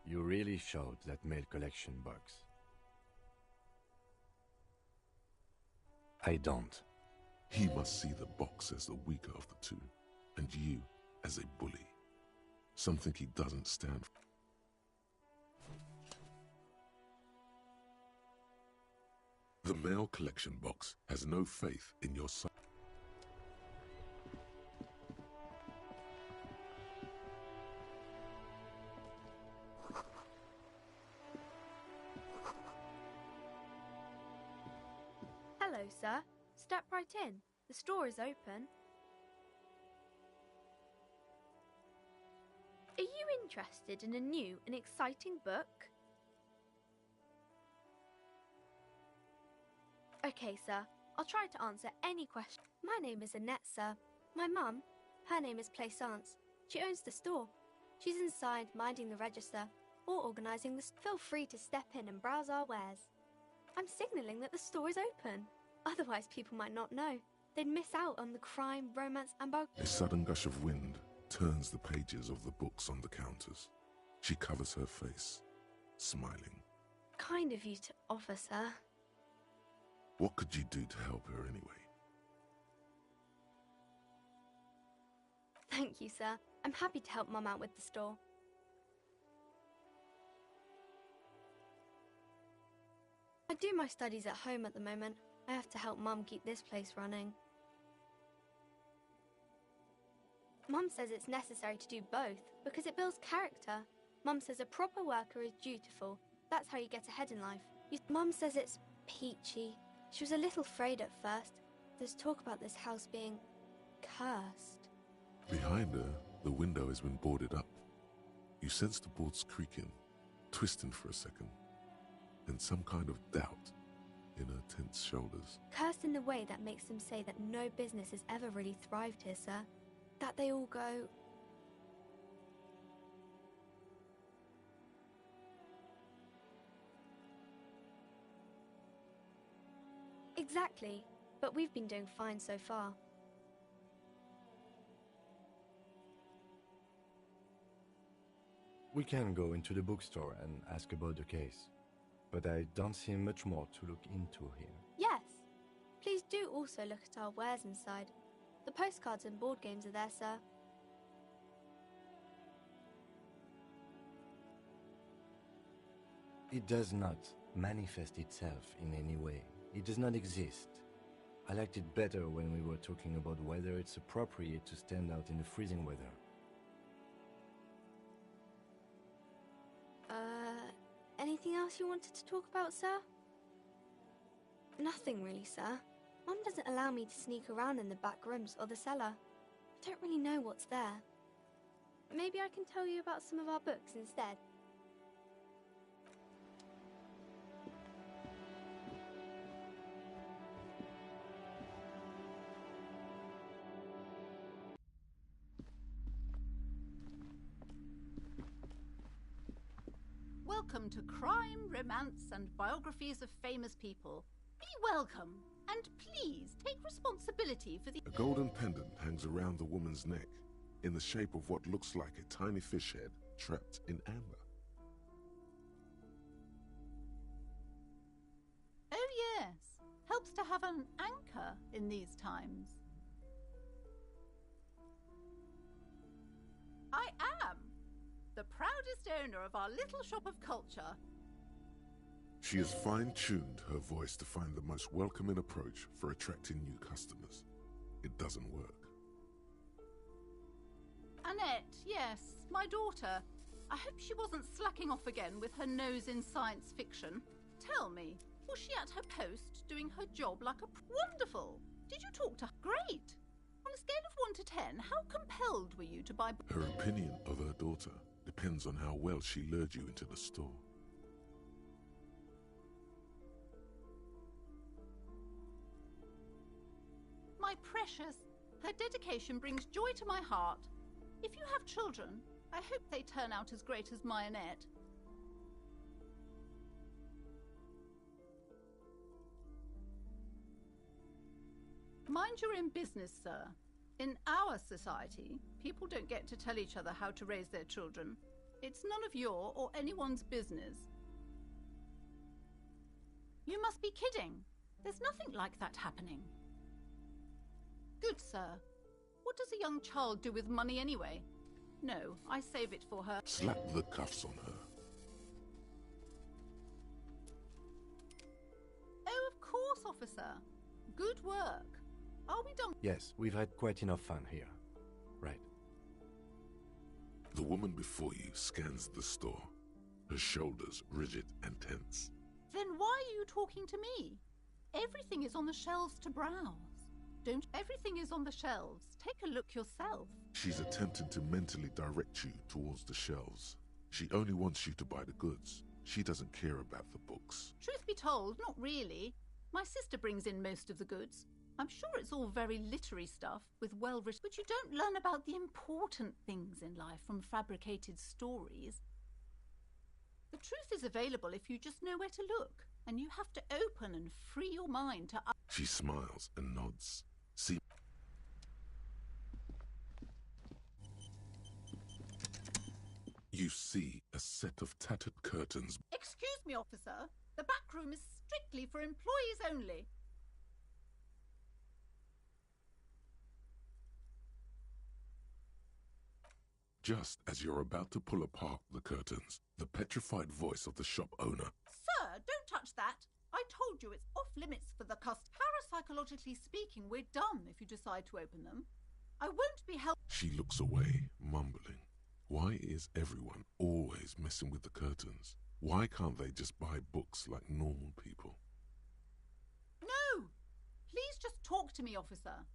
You really showed that mail collection box. I don't. He must see the box as the weaker of the two, and you as a bully. Something he doesn't stand for. The mail collection box has no faith in your son. Hello, sir. Step right in. The store is open. Are you interested in a new and exciting book? Okay, sir. I'll try to answer any question. My name is Annette, sir. My mum, her name is Plaisance. She owns the store. She's inside minding the register. or organising the... Feel free to step in and browse our wares. I'm signalling that the store is open. Otherwise, people might not know. They'd miss out on the crime, romance, and A sudden gush of wind turns the pages of the books on the counters. She covers her face, smiling. Kind of you to offer, sir. What could you do to help her anyway? Thank you, sir. I'm happy to help Mum out with the store. I do my studies at home at the moment. I have to help Mum keep this place running. Mum says it's necessary to do both because it builds character. Mum says a proper worker is dutiful. That's how you get ahead in life. Mum says it's peachy. She was a little afraid at first. There's talk about this house being cursed. Behind her, the window has been boarded up. You sense the boards creaking, twisting for a second, and some kind of doubt in her tense shoulders. Cursed in the way that makes them say that no business has ever really thrived here, sir. That they all go... Exactly, but we've been doing fine so far. We can go into the bookstore and ask about the case, but I don't see much more to look into here. Yes. Please do also look at our wares inside. The postcards and board games are there, sir. It does not manifest itself in any way. It does not exist. I liked it better when we were talking about whether it's appropriate to stand out in the freezing weather. Anything else you wanted to talk about, sir? Nothing really, sir. Mum doesn't allow me to sneak around in the back rooms or the cellar. I don't really know what's there. Maybe I can tell you about some of our books instead. Welcome to Crime, Romance, and Biographies of Famous People. Be welcome, and please take responsibility for the... A golden pendant hangs around the woman's neck, in the shape of what looks like a tiny fish head trapped in amber. Oh yes, helps to have an anchor in these times. I am the proudest owner of our little shop of culture. She has fine-tuned her voice to find the most welcoming approach for attracting new customers. It doesn't work. Annette, yes, my daughter. I hope she wasn't slacking off again with her nose in science fiction. Tell me, was she at her post doing her job like a... Wonderful! Did you talk to her? Great! On a scale of 1 to 10, how compelled were you to buy... Her opinion of her daughter depends on how well she lured you into the store. My precious, her dedication brings joy to my heart. If you have children, I hope they turn out as great as my Annette. Mind your own business, sir. In our society, people don't get to tell each other how to raise their children. It's none of your or anyone's business. You must be kidding. There's nothing like that happening. Good, sir. What does a young child do with money anyway? No, I save it for her. Slap the cuffs on her. Oh, of course, officer. Good work. Are we done? Yes, we've had quite enough fun here. Right. The woman before you scans the store, her shoulders rigid and tense. Then why are you talking to me? Everything is on the shelves to browse. Don't... Everything is on the shelves. Take a look yourself. She's attempting to mentally direct you towards the shelves. She only wants you to buy the goods. She doesn't care about the books. Truth be told, not really. My sister brings in most of the goods. I'm sure it's all very literary stuff with well-written, but you don't learn about the important things in life from fabricated stories. The truth is available if you just know where to look, and you have to open and free your mind to... She smiles and nods. See... You see a set of tattered curtains. Excuse me, officer. The back room is strictly for employees only. Just as you're about to pull apart the curtains, the petrified voice of the shop owner. Sir, don't touch that. I told you it's off limits for the Parapsychologically speaking, we're done if you decide to open them. I won't be held... She looks away, mumbling. Why is everyone always messing with the curtains? Why can't they just buy books like normal people? No! Please just talk to me, officer.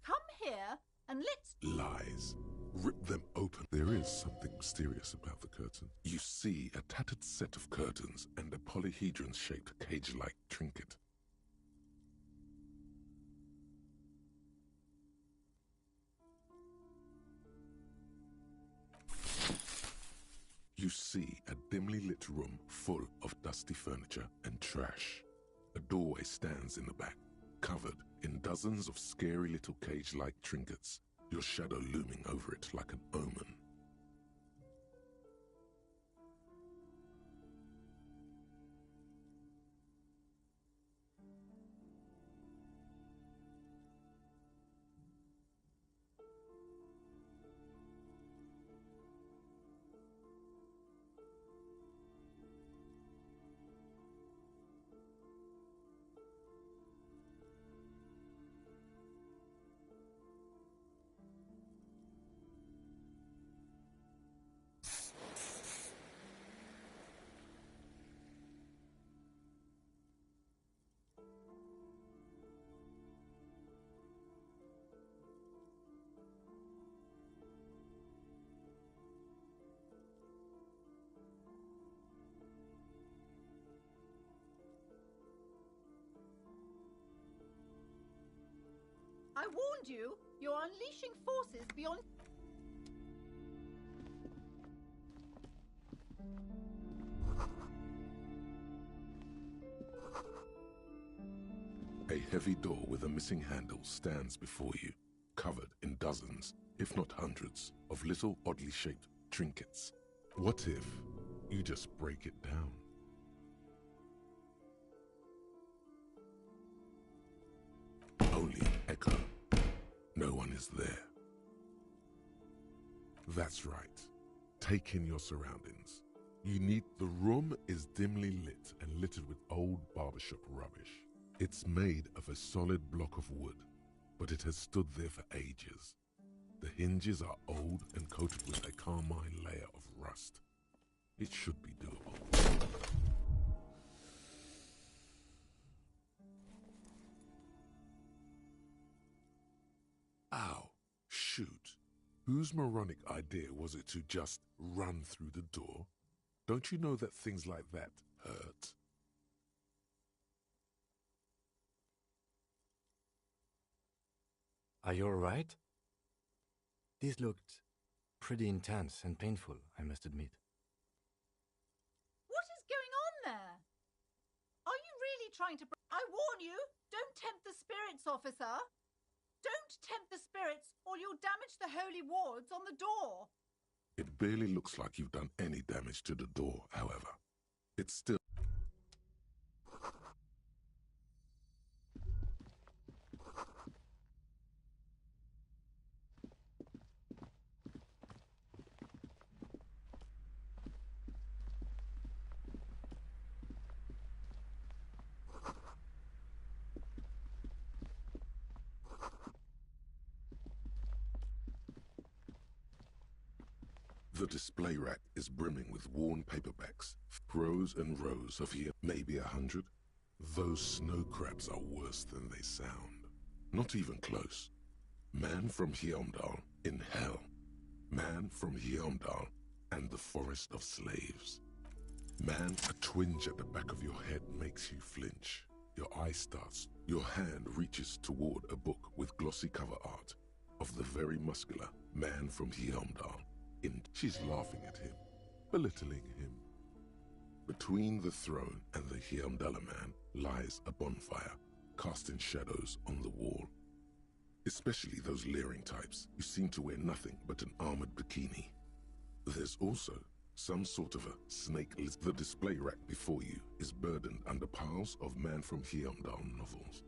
Come here and let's... Lies. Rip them open. There is something mysterious about the curtain. You see a tattered set of curtains and a polyhedron-shaped cage-like trinket. You see a dimly lit room full of dusty furniture and trash. A doorway stands in the back, covered in dozens of scary little cage-like trinkets, your shadow looming over it like an omen. I warned you, you're unleashing forces beyond... A heavy door with a missing handle stands before you, covered in dozens, if not hundreds, of little oddly shaped trinkets. What if you just break it down? Only an echo. No one is there. That's right. Take in your surroundings. The room is dimly lit and littered with old barbershop rubbish. It's made of a solid block of wood, but it has stood there for ages. The hinges are old and coated with a carmine layer of rust. It should be doable. Ow, shoot. Whose moronic idea was it to just run through the door? Don't you know that things like that hurt? Are you alright? This looked pretty intense and painful, I must admit. What is going on there? Are you really trying to... I warn you, don't tempt the spirits, officer. Don't tempt the spirits, or you'll damage the holy wards on the door. It barely looks like you've done any damage to the door, however. It's still... The display rack is brimming with worn paperbacks, rows and rows of here, maybe 100. Those snow crabs are worse than they sound. Not even close. Man from Heimdall in hell. Man from Heimdall and the forest of slaves. Man, a twinge at the back of your head makes you flinch. Your eye starts. Your hand reaches toward a book with glossy cover art of the very muscular Man from Heimdall. She's laughing at him, belittling him. Between the throne and the Hyamdala man lies a bonfire, casting shadows on the wall. Especially those leering types who seem to wear nothing but an armored bikini. There's also some sort of a snake. The display rack before you is burdened under piles of Man from Hyamdal novels.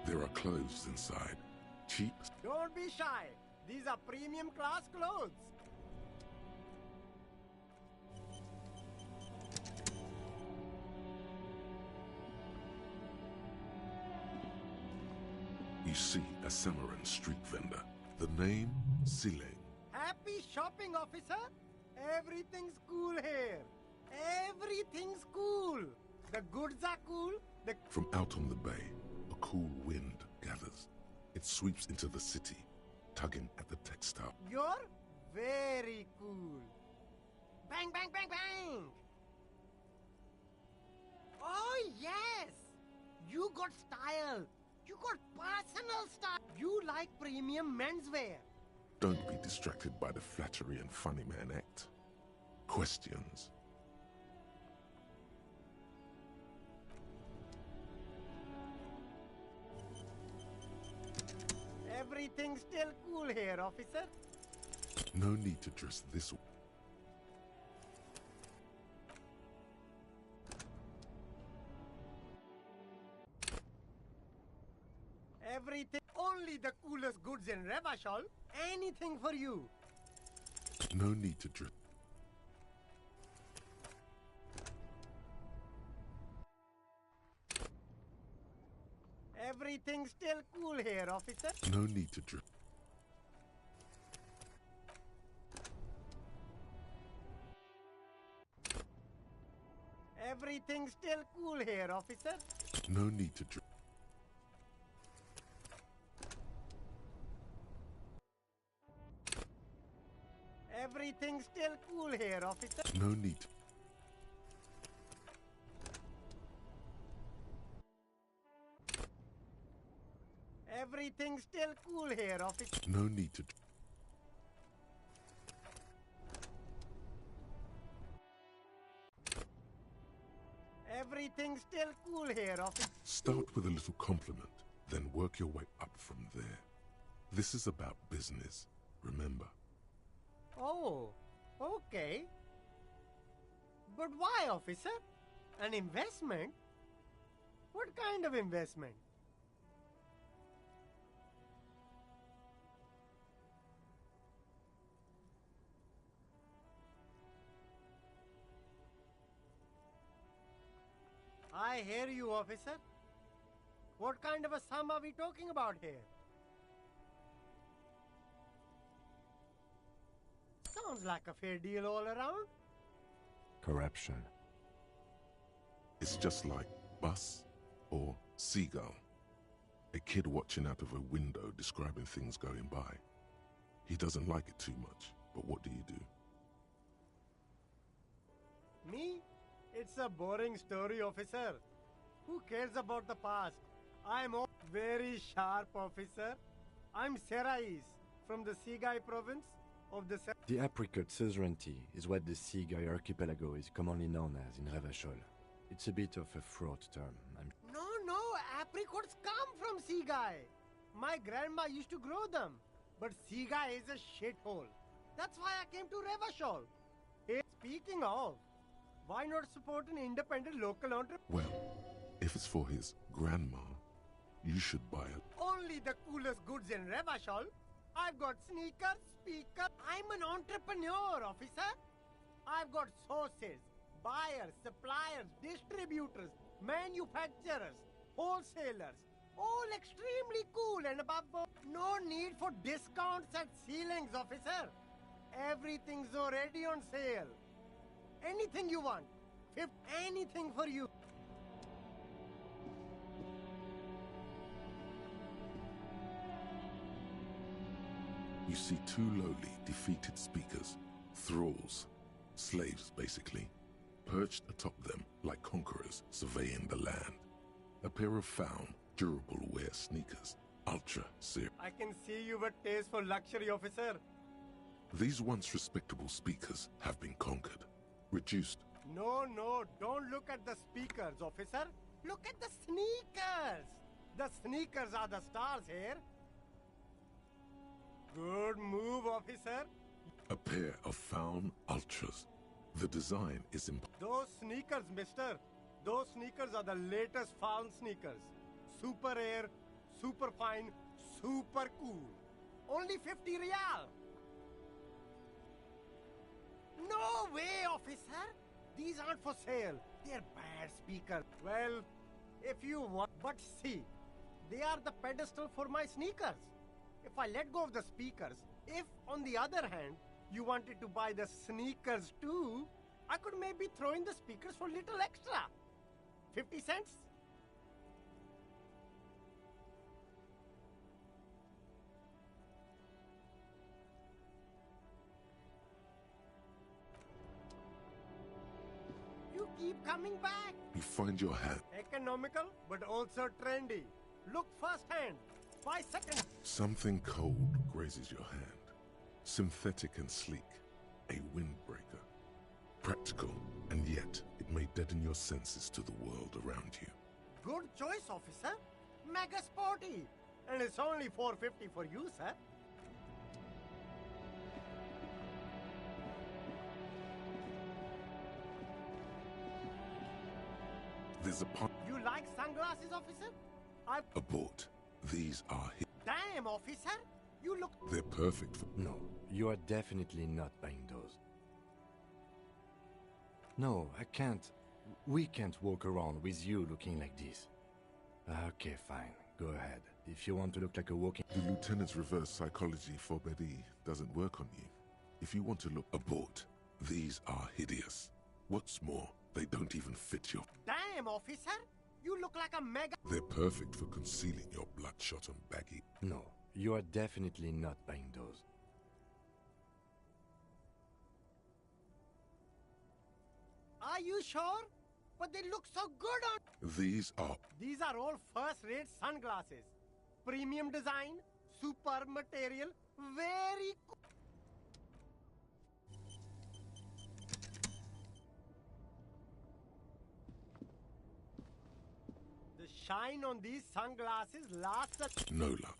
There are clothes inside. Cheap. Don't be shy. These are premium class clothes. You see a Samaran street vendor. The name, Sileng. Happy shopping, officer. Everything's cool here. Everything's cool. The goods are cool. From out on the bay, a cool wind gathers. It sweeps into the city, tugging at the textile. You're very cool. Bang, bang, bang, bang. Oh, yes. You got style. You got personal style. You like premium menswear. Don't be distracted by the flattery and funny man act. Questions. Everything's still cool here, officer. No need to dress this way. Everything. Only the coolest goods in Revachol. Anything for you. No need to dress. Everything's still cool here, officer. No need to dress. Everything's still cool here, officer. No need to dress. Everything's still cool here, officer. No need to. Everything's still cool here, officer. No need to. Everything's still cool here, officer. Start with a little compliment, then work your way up from there. This is about business, remember. Oh, okay. But why, officer? An investment? What kind of investment? I hear you, officer. What kind of a sum are we talking about here? Sounds like a fair deal all around. Corruption. It's just like bus or seagull. A kid watching out of a window describing things going by. He doesn't like it too much, but what do you do? Me? It's a boring story, officer. Who cares about the past? I'm a very sharp officer. I'm Serais from the Sigai province of the... The apricot suzerainty is what the Sigai archipelago is commonly known as in Revachol. It's a bit of a fraught term. No, apricots come from Sigai. My grandma used to grow them. But Sigai is a shithole. That's why I came to Revachol. Hey, speaking of, why not support an independent local entrepreneur? Well, if it's for his grandma, you should buy it. Only the coolest goods in Revachol. I've got sneakers, speakers. I'm an entrepreneur, officer. I've got sources, buyers, suppliers, distributors, manufacturers, wholesalers. All extremely cool and above board. No need for discounts at ceilings, officer. Everything's already on sale. Anything you want. Anything for you. You see two lowly, defeated speakers, thralls, slaves basically, perched atop them like conquerors surveying the land. A pair of found, durable wear sneakers, ultra serious. I can see you've a taste for luxury, officer. These once respectable speakers have been conquered, reduced. No, don't look at the speakers, officer. Look at the sneakers. The sneakers are the stars here. Good move, officer. A pair of found ultras. The design is Those sneakers, mister. Those sneakers are the latest found sneakers. Super air, super fine, super cool. Only 50 real. No way, officer. These aren't for sale. They're bad speakers. Well, if you want... But see, they are the pedestal for my sneakers. If I let go of the speakers, if, on the other hand, you wanted to buy the sneakers too, I could maybe throw in the speakers for little extra. 50 cents? You keep coming back. You find your hand. Economical, but also trendy. Look firsthand. 5 seconds. Something cold grazes your hand. Synthetic and sleek. A windbreaker. Practical, and yet it may deaden your senses to the world around you. Good choice, officer. Mega sporty. And it's only $4.50 for you, sir. There's a pond. You like sunglasses, officer? Abort. These are his. Damn, officer. You look... They're perfect for... No, you are definitely not buying those. No, I can't. We can't walk around with you looking like this. Okay, fine. Go ahead. If you want to look like a walking... The lieutenant's reverse psychology for Betty doesn't work on you. If you want to look... Abort. These are hideous. What's more, they don't even fit your... Damn, officer. You look like a mega... They're perfect for concealing your bloodshot and baggy... No, you are definitely not buying those. Are you sure? But they look so good on... These are... These are all first-rate sunglasses. Premium design, super material, very cool. The shine on these sunglasses lasts a... No luck.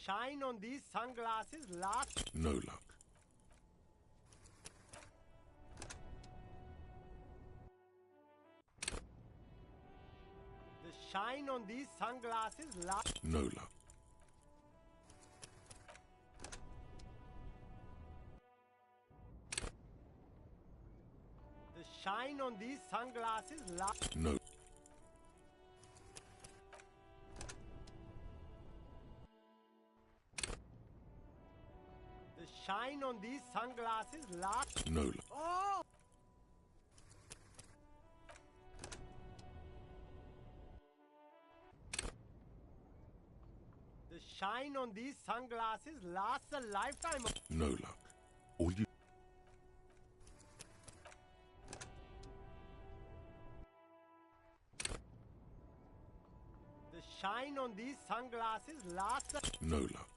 shine on these sunglasses lasts. No luck. The shine on these sunglasses lasts. No luck. The shine on these sunglasses lasts. No. The shine on these sunglasses lasts. No luck. Oh! The shine on these sunglasses lasts a lifetime. No luck. All you... The shine on these sunglasses lasts a... No luck.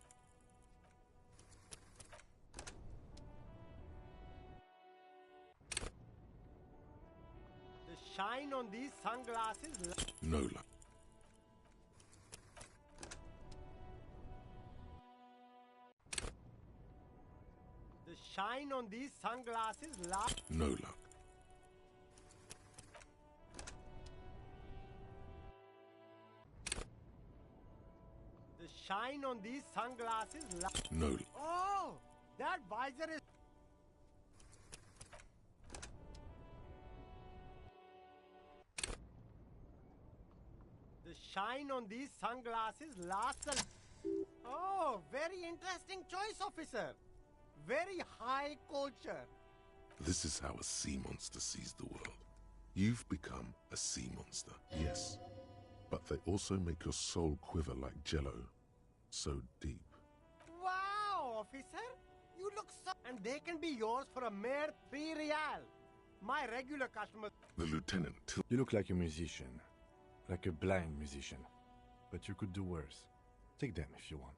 The shine on these sunglasses No luck. The shine on these sunglasses lasts. No luck. The shine on these sunglasses lasts. No luck. Oh! That visor is... The shine on these sunglasses lasts a... Oh, very interesting choice, officer. Very high culture. This is how a sea monster sees the world. You've become a sea monster, yes. But they also make your soul quiver like jello. So deep. Wow, officer. You look so... And they can be yours for a mere 3 real. My regular customers... The lieutenant... You look like a musician. Like a blind musician. But you could do worse. Take them if you want.